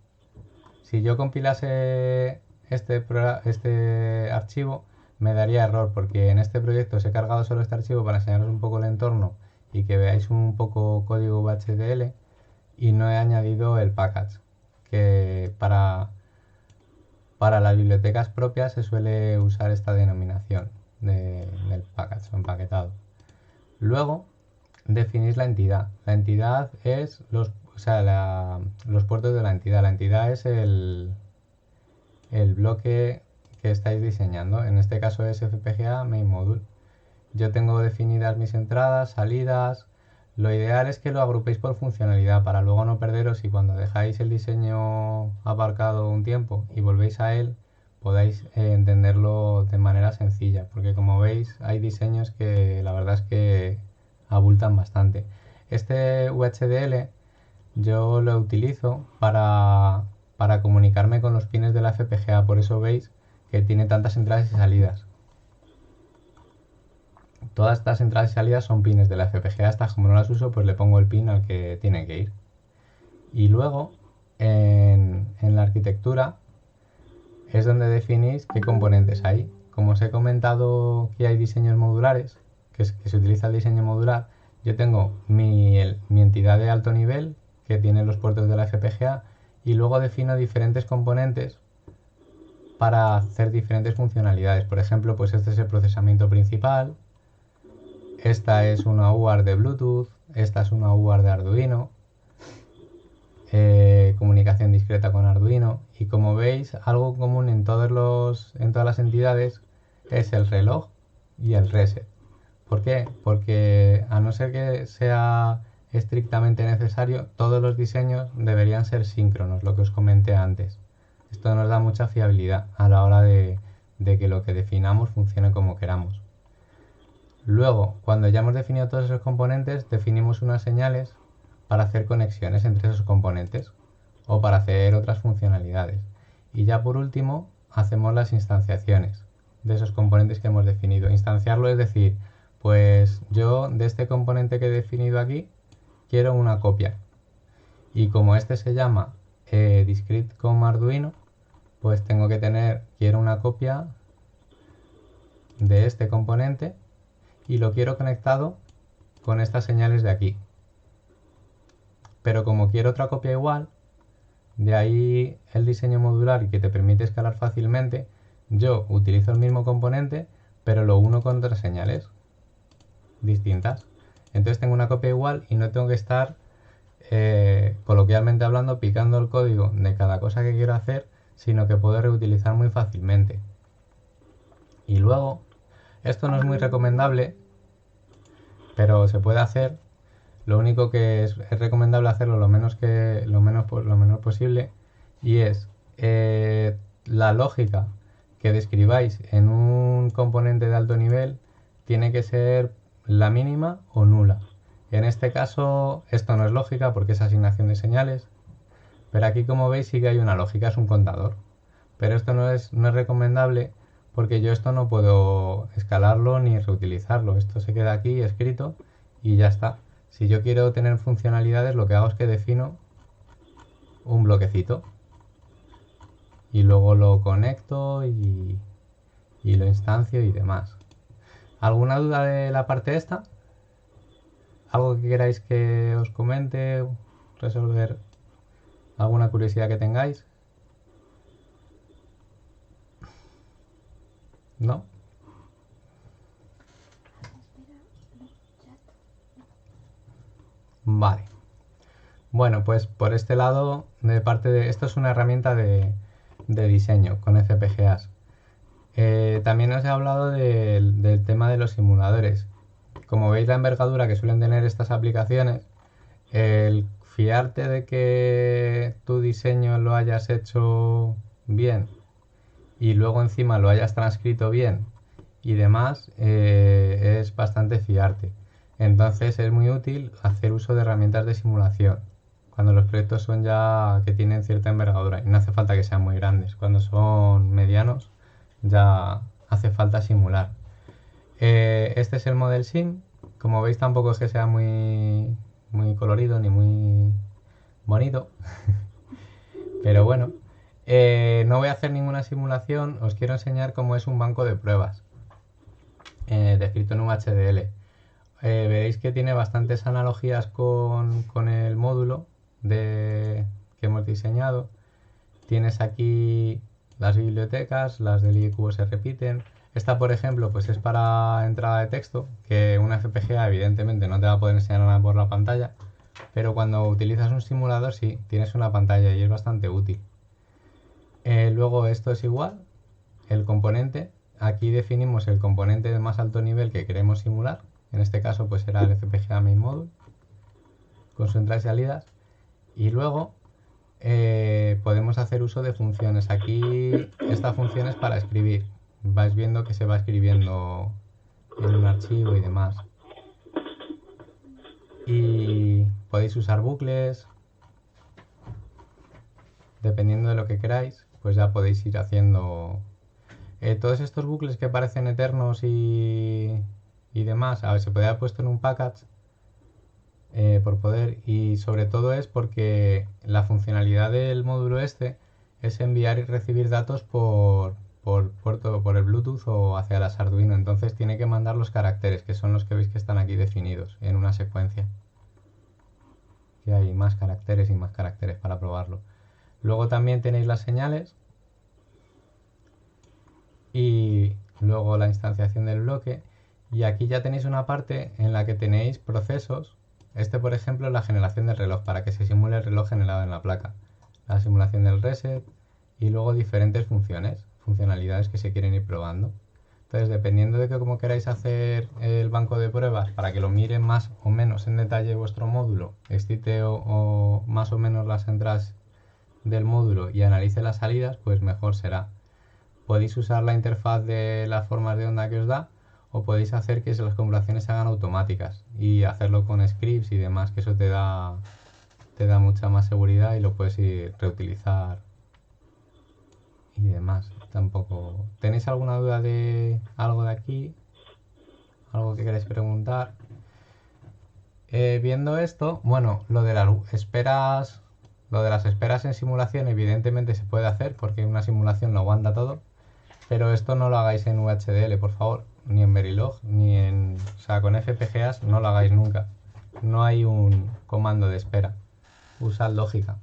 Si yo compilase este archivo, me daría error porque en este proyecto os he cargado solo este archivo para enseñaros un poco el entorno y que veáis un poco código VHDL y no he añadido el package, que para las bibliotecas propias se suele usar esta denominación del package o empaquetado. Luego definís la entidad. La entidad es los puertos de la entidad. La entidad es el bloque que estáis diseñando. En este caso es FPGA Main Module. Yo tengo definidas mis entradas, salidas. Lo ideal es que lo agrupéis por funcionalidad para luego no perderos y cuando dejáis el diseño aparcado un tiempo y volvéis a él podáis entenderlo de manera sencilla, porque como veis hay diseños que la verdad es que abultan bastante. Este VHDL yo lo utilizo para comunicarme con los pines de la FPGA, por eso veis que tiene tantas entradas y salidas. Todas estas entradas y salidas son pines de la FPGA, estas como no las uso pues le pongo el pin al que tiene que ir. Y luego en la arquitectura es donde definís qué componentes hay. Como os he comentado que hay diseños modulares, que se utiliza el diseño modular, yo tengo mi entidad de alto nivel que tiene los puertos de la FPGA y luego defino diferentes componentes para hacer diferentes funcionalidades. Por ejemplo, pues este es el procesamiento principal, esta es una UART de Bluetooth, esta es una UART de Arduino, comunicación discreta con Arduino, y como veis, algo común en todas las entidades es el reloj y el reset. ¿Por qué? Porque a no ser que sea estrictamente necesario, todos los diseños deberían ser síncronos, lo que os comenté antes. Esto nos da mucha fiabilidad a la hora de que lo que definamos funcione como queramos. Luego, cuando ya hemos definido todos esos componentes, definimos unas señales para hacer conexiones entre esos componentes o para hacer otras funcionalidades. Y ya por último, hacemos las instanciaciones de esos componentes que hemos definido. Instanciarlo es decir, pues yo de este componente que he definido aquí quiero una copia. Y como este se llama discrete com Arduino, pues quiero una copia de este componente y lo quiero conectado con estas señales de aquí. Pero como quiero otra copia igual, de ahí el diseño modular y que te permite escalar fácilmente, yo utilizo el mismo componente, pero lo uno con otras señales distintas. Entonces tengo una copia igual y no tengo que estar, coloquialmente hablando, picando el código de cada cosa que quiero hacer, sino que puedo reutilizar muy fácilmente. Y luego, esto no es muy recomendable, pero se puede hacer. Lo único que es recomendable hacerlo lo menor posible, y es la lógica que describáis en un componente de alto nivel tiene que ser la mínima o nula. En este caso esto no es lógica porque es asignación de señales, pero aquí como veis sí que hay una lógica, es un contador. Pero esto no es recomendable porque yo esto no puedo escalarlo ni reutilizarlo. Esto se queda aquí escrito y ya está. Si yo quiero tener funcionalidades, lo que hago es que defino un bloquecito y luego lo conecto y lo instancio y demás. ¿Alguna duda de la parte esta? ¿Algo que queráis que os comente? ¿Resolver alguna curiosidad que tengáis? ¿No? Vale. Bueno, pues por este lado, esto es una herramienta de diseño con FPGAs. También os he hablado del tema de los simuladores. Como veis, la envergadura que suelen tener estas aplicaciones, el fiarte de que tu diseño lo hayas hecho bien y luego encima lo hayas transcrito bien y demás, es bastante fiarte. Entonces es muy útil hacer uso de herramientas de simulación cuando los proyectos son ya que tienen cierta envergadura, y no hace falta que sean muy grandes. Cuando son medianos ya hace falta simular. Este es el Model Sim. Como veis, tampoco es que sea muy colorido ni muy bonito pero bueno, no voy a hacer ninguna simulación. Os quiero enseñar cómo es un banco de pruebas descrito en VHDL. Veréis que tiene bastantes analogías con el módulo que hemos diseñado. Tienes aquí las bibliotecas, las del IEQ se repiten. Esta, por ejemplo, pues es para entrada de texto, que una FPGA evidentemente no te va a poder enseñar nada por la pantalla, pero cuando utilizas un simulador sí, tienes una pantalla y es bastante útil. Luego esto es igual, el componente. Aquí definimos el componente de más alto nivel que queremos simular. En este caso pues será el FPGA Main Module con su entrada y salidas. Y luego podemos hacer uso de funciones. Aquí esta función es para escribir. Vais viendo que se va escribiendo en un archivo y demás. Y podéis usar bucles. Dependiendo de lo que queráis, pues ya podéis ir haciendo todos estos bucles que parecen eternos y demás. A ver, se podría haber puesto en un package por poder, y sobre todo es porque la funcionalidad del módulo este es enviar y recibir datos por el Bluetooth o hacia las Arduino. Entonces tiene que mandar los caracteres, que son los que veis que están aquí definidos en una secuencia, que hay más caracteres y más caracteres para probarlo. Luego también tenéis las señales y luego la instanciación del bloque. Y aquí ya tenéis una parte en la que tenéis procesos. Este, por ejemplo, es la generación del reloj, para que se simule el reloj generado en la placa. La simulación del reset y luego diferentes funcionalidades que se quieren ir probando. Entonces, dependiendo de cómo queráis hacer el banco de pruebas, para que lo mire más o menos en detalle vuestro módulo, excite o más o menos las entradas del módulo y analice las salidas, pues mejor será. Podéis usar la interfaz de las formas de onda que os da, o podéis hacer que las computaciones se hagan automáticas y hacerlo con scripts y demás, que eso te da mucha más seguridad y lo puedes ir reutilizar y demás. Tampoco. ¿Tenéis alguna duda de algo de aquí? ¿Algo que queráis preguntar? Viendo esto, bueno, lo de las esperas en simulación evidentemente se puede hacer porque una simulación lo aguanta todo, pero esto no lo hagáis en VHDL, por favor, ni en Verilog, o sea, con FPGAs no lo hagáis nunca. No hay un comando de espera. Usad lógica.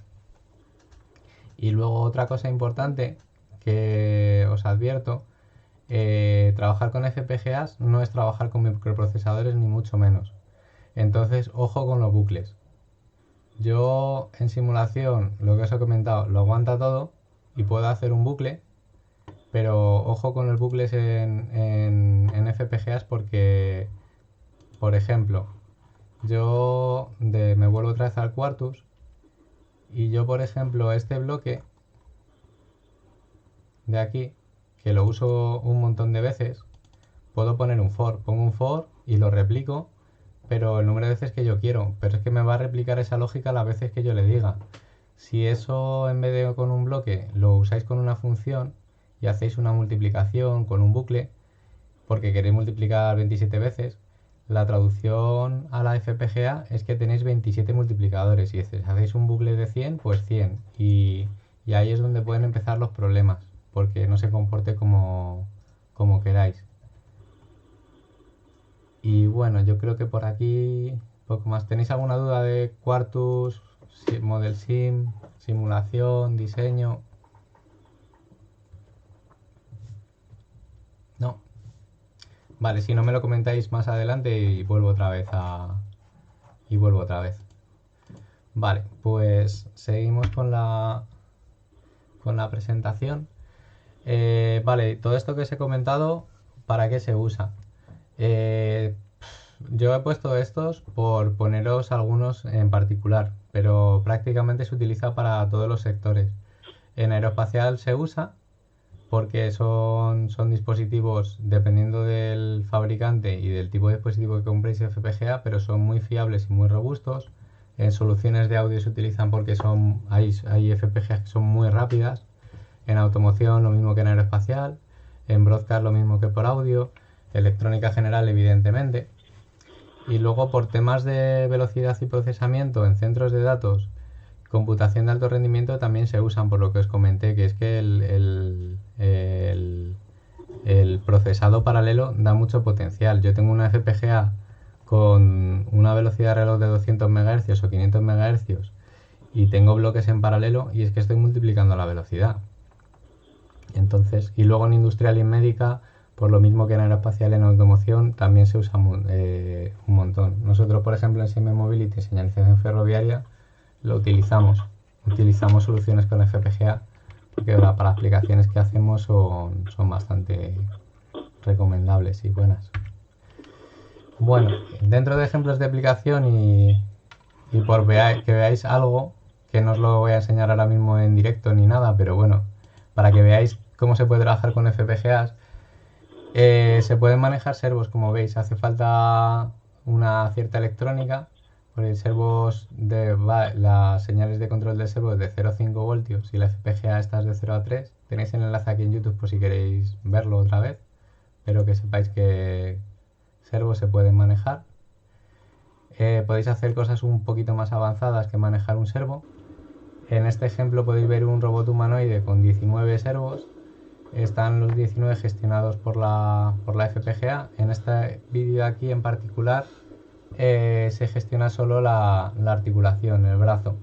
Y luego otra cosa importante que os advierto, trabajar con FPGAs no es trabajar con microprocesadores ni mucho menos. Entonces, ojo con los bucles. Yo en simulación, lo que os he comentado, lo aguanta todo y puedo hacer un bucle, pero ojo con los bucles en FPGAs porque, por ejemplo, me vuelvo otra vez al Quartus y yo, por ejemplo, este bloque de aquí, que lo uso un montón de veces, puedo poner un for, pongo un for y lo replico, pero el número de veces que yo quiero, pero es que me va a replicar esa lógica las veces que yo le diga. Si eso en vez de con un bloque lo usáis con una función y hacéis una multiplicación con un bucle, porque queréis multiplicar 27 veces, la traducción a la FPGA es que tenéis 27 multiplicadores y si hacéis un bucle de 100, pues 100. Y ahí es donde pueden empezar los problemas, porque no se comporte como queráis. Y bueno, yo creo que por aquí poco más. ¿Tenéis alguna duda de Quartus, Model Sim, simulación, diseño? No. Vale, si no me lo comentáis más adelante y vuelvo otra vez Vale, pues seguimos con la presentación. Vale, todo esto que os he comentado, ¿para qué se usa? Yo he puesto estos por poneros algunos en particular, pero prácticamente se utiliza para todos los sectores. En aeroespacial se usa porque son dispositivos, dependiendo del fabricante y del tipo de dispositivo que compréis FPGA, pero son muy fiables y muy robustos. En soluciones de audio se utilizan porque hay FPGAs que son muy rápidas. En automoción lo mismo que en aeroespacial. En broadcast lo mismo que por audio. Electrónica general, evidentemente. Y luego por temas de velocidad y procesamiento en centros de datos, computación de alto rendimiento también se usan, por lo que os comenté, que es que el procesado paralelo da mucho potencial. Yo tengo una FPGA con una velocidad de reloj de 200 MHz o 500 MHz y tengo bloques en paralelo y es que estoy multiplicando la velocidad. Entonces, y luego en industrial y en médica, por lo mismo que en aeroespacial, en automoción, también se usa un montón. Nosotros, por ejemplo, en Siemens Mobility, señalización ferroviaria, lo utilizamos. Utilizamos soluciones con FPGA porque para las aplicaciones que hacemos son bastante recomendables y buenas. Bueno, dentro de ejemplos de aplicación y por que veáis algo, que no os lo voy a enseñar ahora mismo en directo ni nada, pero bueno, para que veáis cómo se puede trabajar con FPGAs, se pueden manejar servos, como veis. Hace falta una cierta electrónica, porque servos las señales de control del servo es de 0 a 5 voltios y la FPGA esta es de 0 a 3. Tenéis el enlace aquí en YouTube por si queréis verlo otra vez, pero que sepáis que servos se pueden manejar. Podéis hacer cosas un poquito más avanzadas que manejar un servo. En este ejemplo podéis ver un robot humanoide con 19 servos. Están los 19 gestionados por la FPGA. En este vídeo aquí en particular se gestiona solo la articulación, el brazo.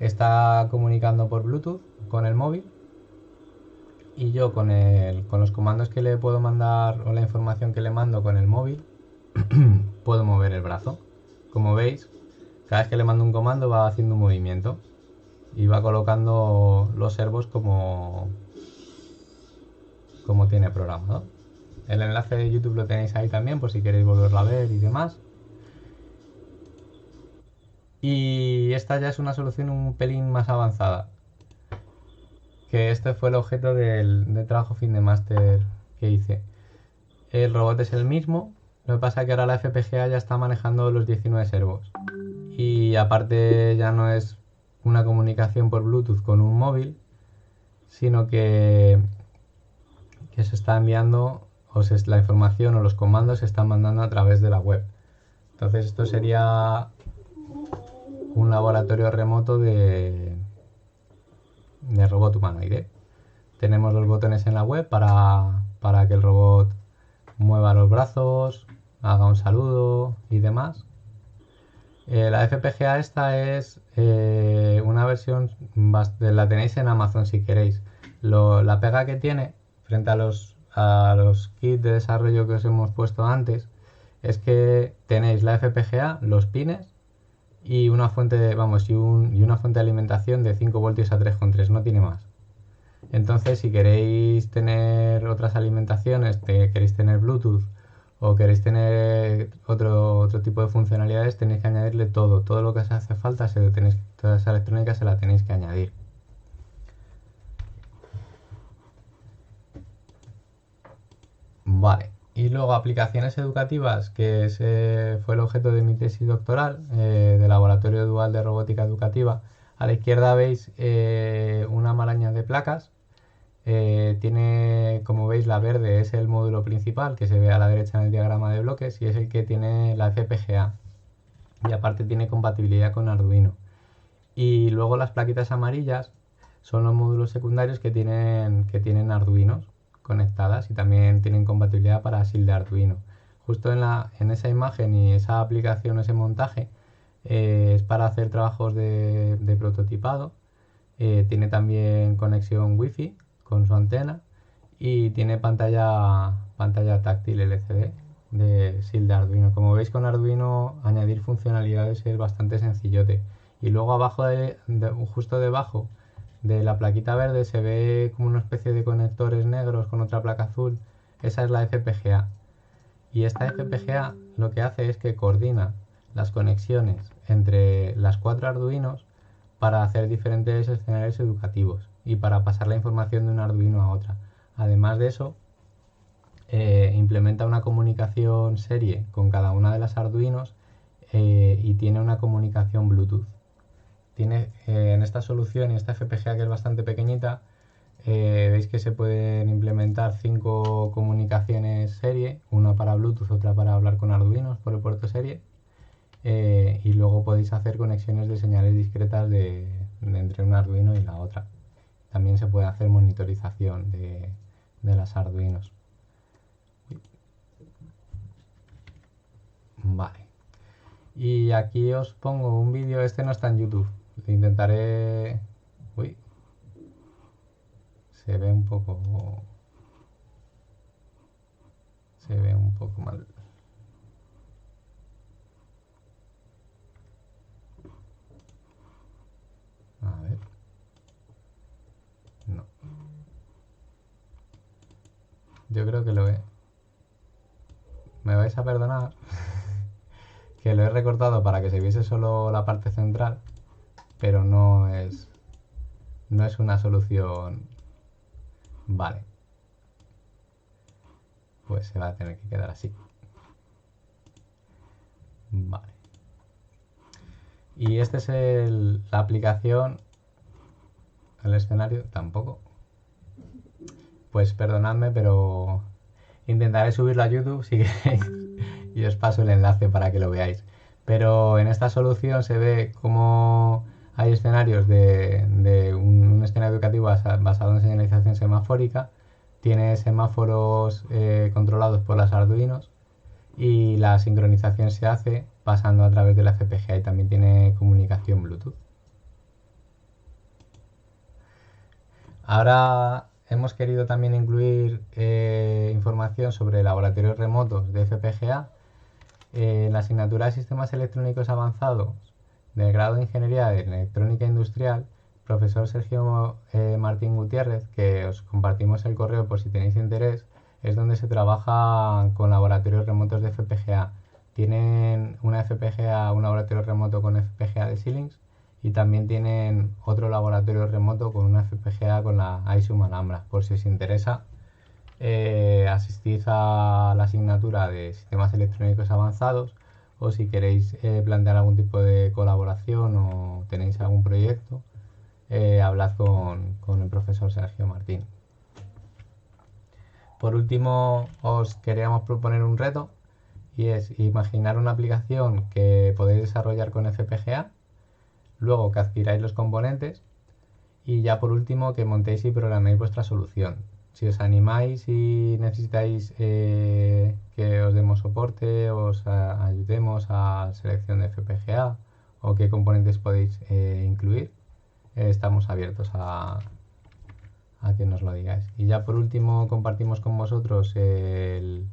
está comunicando por Bluetooth con el móvil y yo con los comandos que le puedo mandar o la información que le mando con el móvil puedo mover el brazo. Como veis, cada vez que le mando un comando va haciendo un movimiento y va colocando los servos como tiene programado. El enlace de YouTube lo tenéis ahí también por si queréis volverlo a ver y demás. Y esta ya es una solución un pelín más avanzada, que este fue el objeto del trabajo fin de máster que hice. El robot es el mismo, lo que pasa es que ahora la FPGA ya está manejando los 19 servos y aparte ya no es una comunicación por Bluetooth con un móvil, sino que se está enviando la información o los comandos se están mandando a través de la web. Entonces esto sería un laboratorio remoto de robot humanoide. Tenemos los botones en la web para que el robot mueva los brazos, haga un saludo y demás. La FPGA esta es una versión, la tenéis en Amazon si queréis. La pega que tiene frente a los kits de desarrollo que os hemos puesto antes es que tenéis la FPGA, los pines y una fuente de, una fuente de alimentación de 5 voltios a 3,3, no tiene más. Entonces si queréis tener otras alimentaciones, queréis tener Bluetooth o queréis tener otro tipo de funcionalidades, tenéis que añadirle todo lo que os hace falta, toda esa electrónica se la tenéis que añadir. Vale, y luego aplicaciones educativas, que ese fue el objeto de mi tesis doctoral, de Laboratorio Dual de Robótica Educativa. A la izquierda veis una maraña de placas. Tiene, como veis, la verde es el módulo principal, que se ve a la derecha en el diagrama de bloques, y es el que tiene la FPGA. Y aparte tiene compatibilidad con Arduino. Y luego las plaquitas amarillas son los módulos secundarios que tienen Arduinos conectadas y también tienen compatibilidad para SIL de Arduino. Justo en esa imagen y esa aplicación, ese montaje, es para hacer trabajos de prototipado. Tiene también conexión Wi-Fi con su antena y tiene pantalla táctil LCD de SIL de Arduino. Como veis, con Arduino añadir funcionalidades es bastante sencillote. Y luego abajo, justo debajo de la plaquita verde, se ve como una especie de conectores negros con otra placa azul. Esa es la FPGA. Y esta FPGA lo que hace es que coordina las conexiones entre las 4 Arduinos para hacer diferentes escenarios educativos y para pasar la información de un Arduino a otra. Además de eso, implementa una comunicación serie con cada una de las Arduinos y tiene una comunicación Bluetooth. Tiene en esta solución y esta FPGA, que es bastante pequeñita, veis que se pueden implementar 5 comunicaciones serie, una para Bluetooth, otra para hablar con Arduinos por el puerto serie, y luego podéis hacer conexiones de señales discretas entre un Arduino y la otra. También se puede hacer monitorización de las Arduinos. Vale. Y aquí os pongo un vídeo, este no está en YouTube. Intentaré... Uy. Se ve un poco mal. A ver. No. Yo creo que lo he... Me vais a perdonar que lo he recortado para que se viese solo la parte central, pero no es una solución. Vale, pues se va a tener que quedar así. Vale, y este es la aplicación. El escenario tampoco. Pues perdonadme, pero intentaré subirlo a YouTube si queréis y os paso el enlace para que lo veáis. Pero en esta solución se ve cómo hay escenarios de un escenario educativo basado en señalización semafórica. Tiene semáforos controlados por las Arduinos y la sincronización se hace pasando a través de la FPGA y también tiene comunicación Bluetooth. Ahora hemos querido también incluir información sobre laboratorios remotos de FPGA en la asignatura de Sistemas Electrónicos Avanzados del grado de Ingeniería de Electrónica Industrial, profesor Sergio Martín Gutiérrez, que os compartimos el correo por si tenéis interés, es donde se trabaja con laboratorios remotos de FPGA. Tienen una FPGA, un laboratorio remoto con FPGA de Xilinx y también tienen otro laboratorio remoto con una FPGA con la AISUM Alhambra. Por si os interesa, asistid a la asignatura de Sistemas Electrónicos Avanzados, o si queréis plantear algún tipo de colaboración o tenéis algún proyecto, hablad con el profesor Sergio Martín. Por último, os queríamos proponer un reto, y es imaginar una aplicación que podéis desarrollar con FPGA, luego que adquiráis los componentes y ya por último que montéis y programéis vuestra solución. Si os animáis y necesitáis que os demos soporte, os ayudemos a selección de FPGA o qué componentes podéis incluir, estamos abiertos a que nos lo digáis. Y ya por último compartimos con vosotros el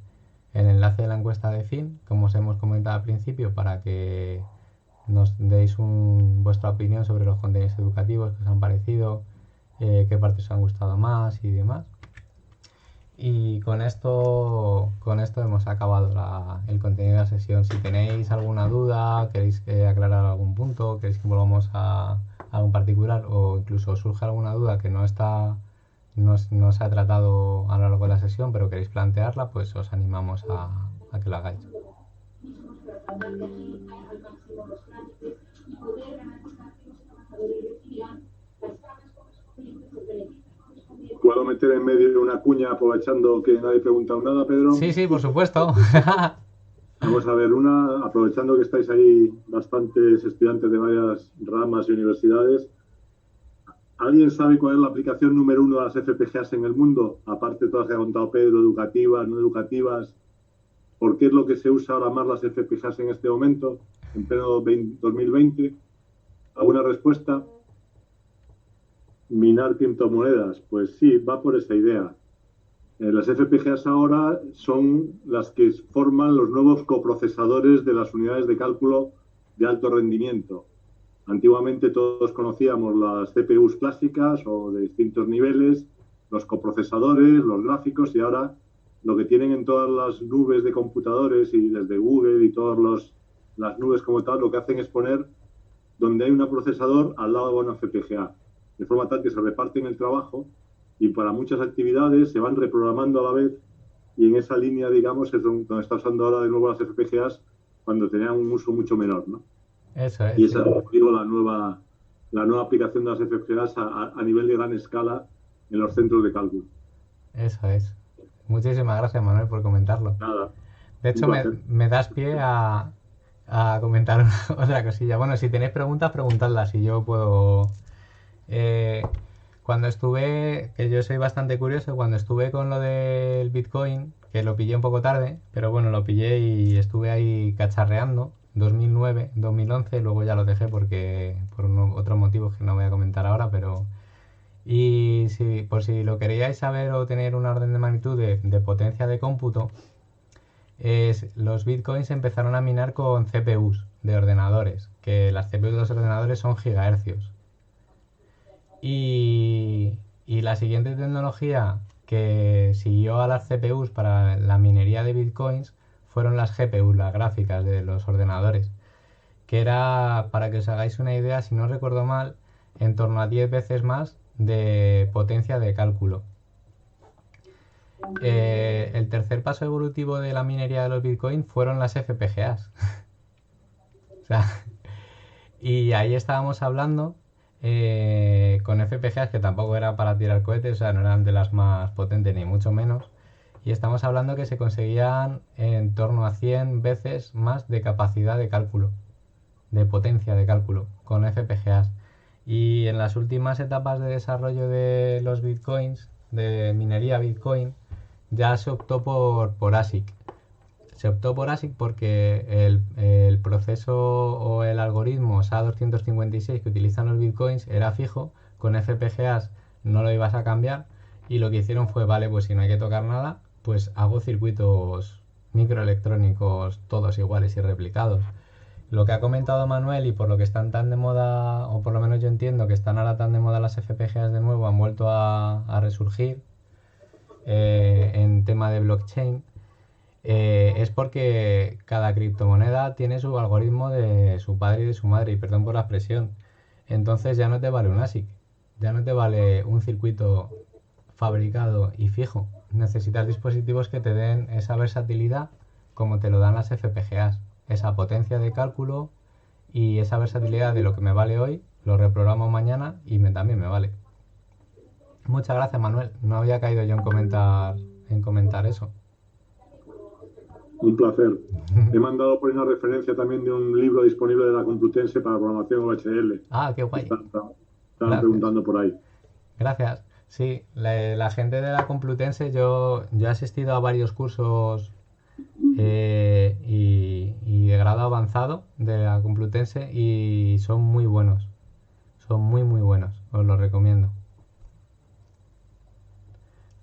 enlace de la encuesta de fin, como os hemos comentado al principio, para que nos deis vuestra opinión sobre los contenidos educativos que os han parecido, qué partes os han gustado más y demás. Y con esto hemos acabado el contenido de la sesión. Si tenéis alguna duda, queréis aclarar algún punto, queréis que volvamos a algún particular, o incluso surge alguna duda que no se ha tratado a lo largo de la sesión, pero queréis plantearla, pues os animamos a que lo hagáis. ¿Puedo meter en medio una cuña aprovechando que nadie ha preguntado nada, Pedro? Sí, por supuesto. Vamos a ver, aprovechando que estáis ahí bastantes estudiantes de varias ramas y universidades, ¿alguien sabe cuál es la aplicación número 1 de las FPGAs en el mundo? Aparte de todas que ha contado Pedro, educativas, no educativas. ¿Por qué es lo que se usa ahora más las FPGAs en este momento, en pleno 2020? ¿Alguna respuesta? Minar criptomonedas. Pues sí, va por esa idea. Las FPGAs ahora son las que forman los nuevos coprocesadores de las unidades de cálculo de alto rendimiento. Antiguamente todos conocíamos las CPUs clásicas o de distintos niveles, los coprocesadores, los gráficos, y ahora lo que tienen en todas las nubes de computadores y desde Google y todas las nubes como tal, lo que hacen es poner donde hay un procesador al lado de una FPGA, de forma tal que se reparten el trabajo y para muchas actividades se van reprogramando a la vez, y en esa línea, digamos, es donde está usando ahora de nuevo las FPGAs cuando tenían un uso mucho menor, ¿no? Eso es. Y esa es, digo, la nueva aplicación de las FPGAs a nivel de gran escala en los centros de cálculo. Eso es. Muchísimas gracias, Manuel, por comentarlo. Nada. De hecho, me das pie a comentar otra cosilla. Bueno, si tenéis preguntas, preguntadlas y yo puedo... cuando estuve, que yo soy bastante curioso, cuando estuve con lo del Bitcoin, que lo pillé un poco tarde, pero bueno, lo pillé y estuve ahí cacharreando, 2009, 2011, luego ya lo dejé por otros motivos que no voy a comentar ahora, pero... Y por si lo queríais saber o tener una orden de magnitud de potencia de cómputo, los bitcoins empezaron a minar con CPUs de ordenadores, que las CPUs de los ordenadores son gigahercios. Y la siguiente tecnología que siguió a las CPUs para la minería de bitcoins fueron las GPUs, las gráficas de los ordenadores, que era, para que os hagáis una idea, si no recuerdo mal, en torno a 10 veces más de potencia de cálculo. El tercer paso evolutivo de la minería de los bitcoins fueron las FPGAs. O sea, y ahí estábamos hablando con FPGAs que tampoco era para tirar cohetes, o sea, no eran de las más potentes ni mucho menos, y estamos hablando que se conseguían en torno a 100 veces más de capacidad de cálculo, de potencia de cálculo con FPGAs. Y en las últimas etapas de desarrollo de los bitcoins, de minería bitcoin, ya se optó por ASIC. Se optó por ASIC porque el proceso o el algoritmo SA256 que utilizan los bitcoins era fijo, con FPGAs no lo ibas a cambiar, y lo que hicieron fue, vale, pues si no hay que tocar nada, pues hago circuitos microelectrónicos todos iguales y replicados. Lo que ha comentado Manuel, y por lo que están tan de moda, o por lo menos yo entiendo que están ahora tan de moda las FPGAs de nuevo, han vuelto a resurgir en tema de blockchain, es porque cada criptomoneda tiene su algoritmo de su padre y de su madre, y perdón por la expresión. Entonces ya no te vale un ASIC, ya no te vale un circuito fabricado y fijo. Necesitas dispositivos que te den esa versatilidad como te lo dan las FPGAs, esa potencia de cálculo y esa versatilidad de lo que me vale hoy, lo reprogramo mañana y también me vale. Muchas gracias, Manuel. No había caído yo en comentar eso. Un placer. He mandado por ahí una referencia también de un libro disponible de la Complutense para programación OHL. Ah, qué guay. Estaban preguntando por ahí. Gracias. Sí, la gente de la Complutense, yo he asistido a varios cursos y de grado avanzado de la Complutense y son muy buenos. Son muy, muy buenos. Os los recomiendo.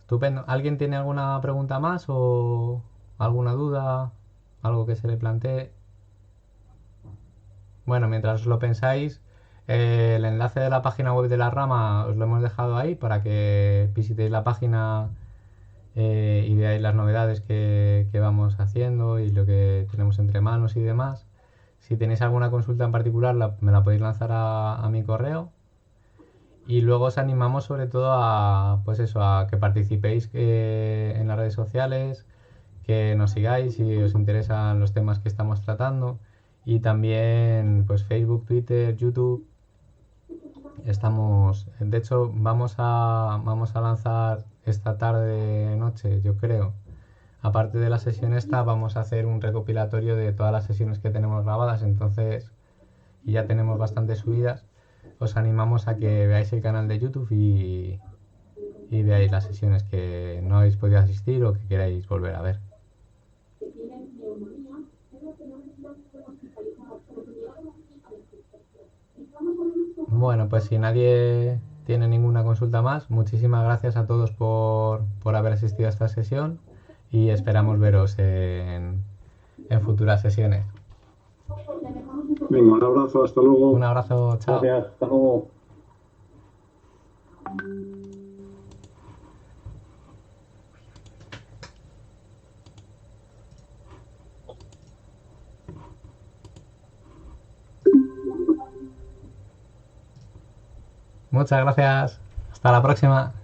Estupendo. ¿Alguien tiene alguna pregunta más o alguna duda? ¿Algo que se le plantee? Bueno, mientras os lo pensáis, el enlace de la página web de la rama os lo hemos dejado ahí para que visitéis la página y veáis las novedades que vamos haciendo y lo que tenemos entre manos y demás. Si tenéis alguna consulta en particular, me la podéis lanzar a mi correo. Y luego os animamos sobre todo a, pues eso, a que participéis en las redes sociales, que nos sigáis si os interesan los temas que estamos tratando. Y también pues Facebook, Twitter, YouTube. De hecho, vamos a lanzar esta tarde, noche, yo creo. Aparte de la sesión esta, vamos a hacer un recopilatorio de todas las sesiones que tenemos grabadas, entonces, y ya tenemos bastantes subidas. Os animamos a que veáis el canal de YouTube y veáis las sesiones que no habéis podido asistir o que queráis volver a ver. Bueno, pues si nadie tiene ninguna consulta más, muchísimas gracias a todos por haber asistido a esta sesión y esperamos veros en futuras sesiones. Venga, un abrazo, hasta luego. Un abrazo, chao. Gracias, hasta luego. Muchas gracias. Hasta la próxima.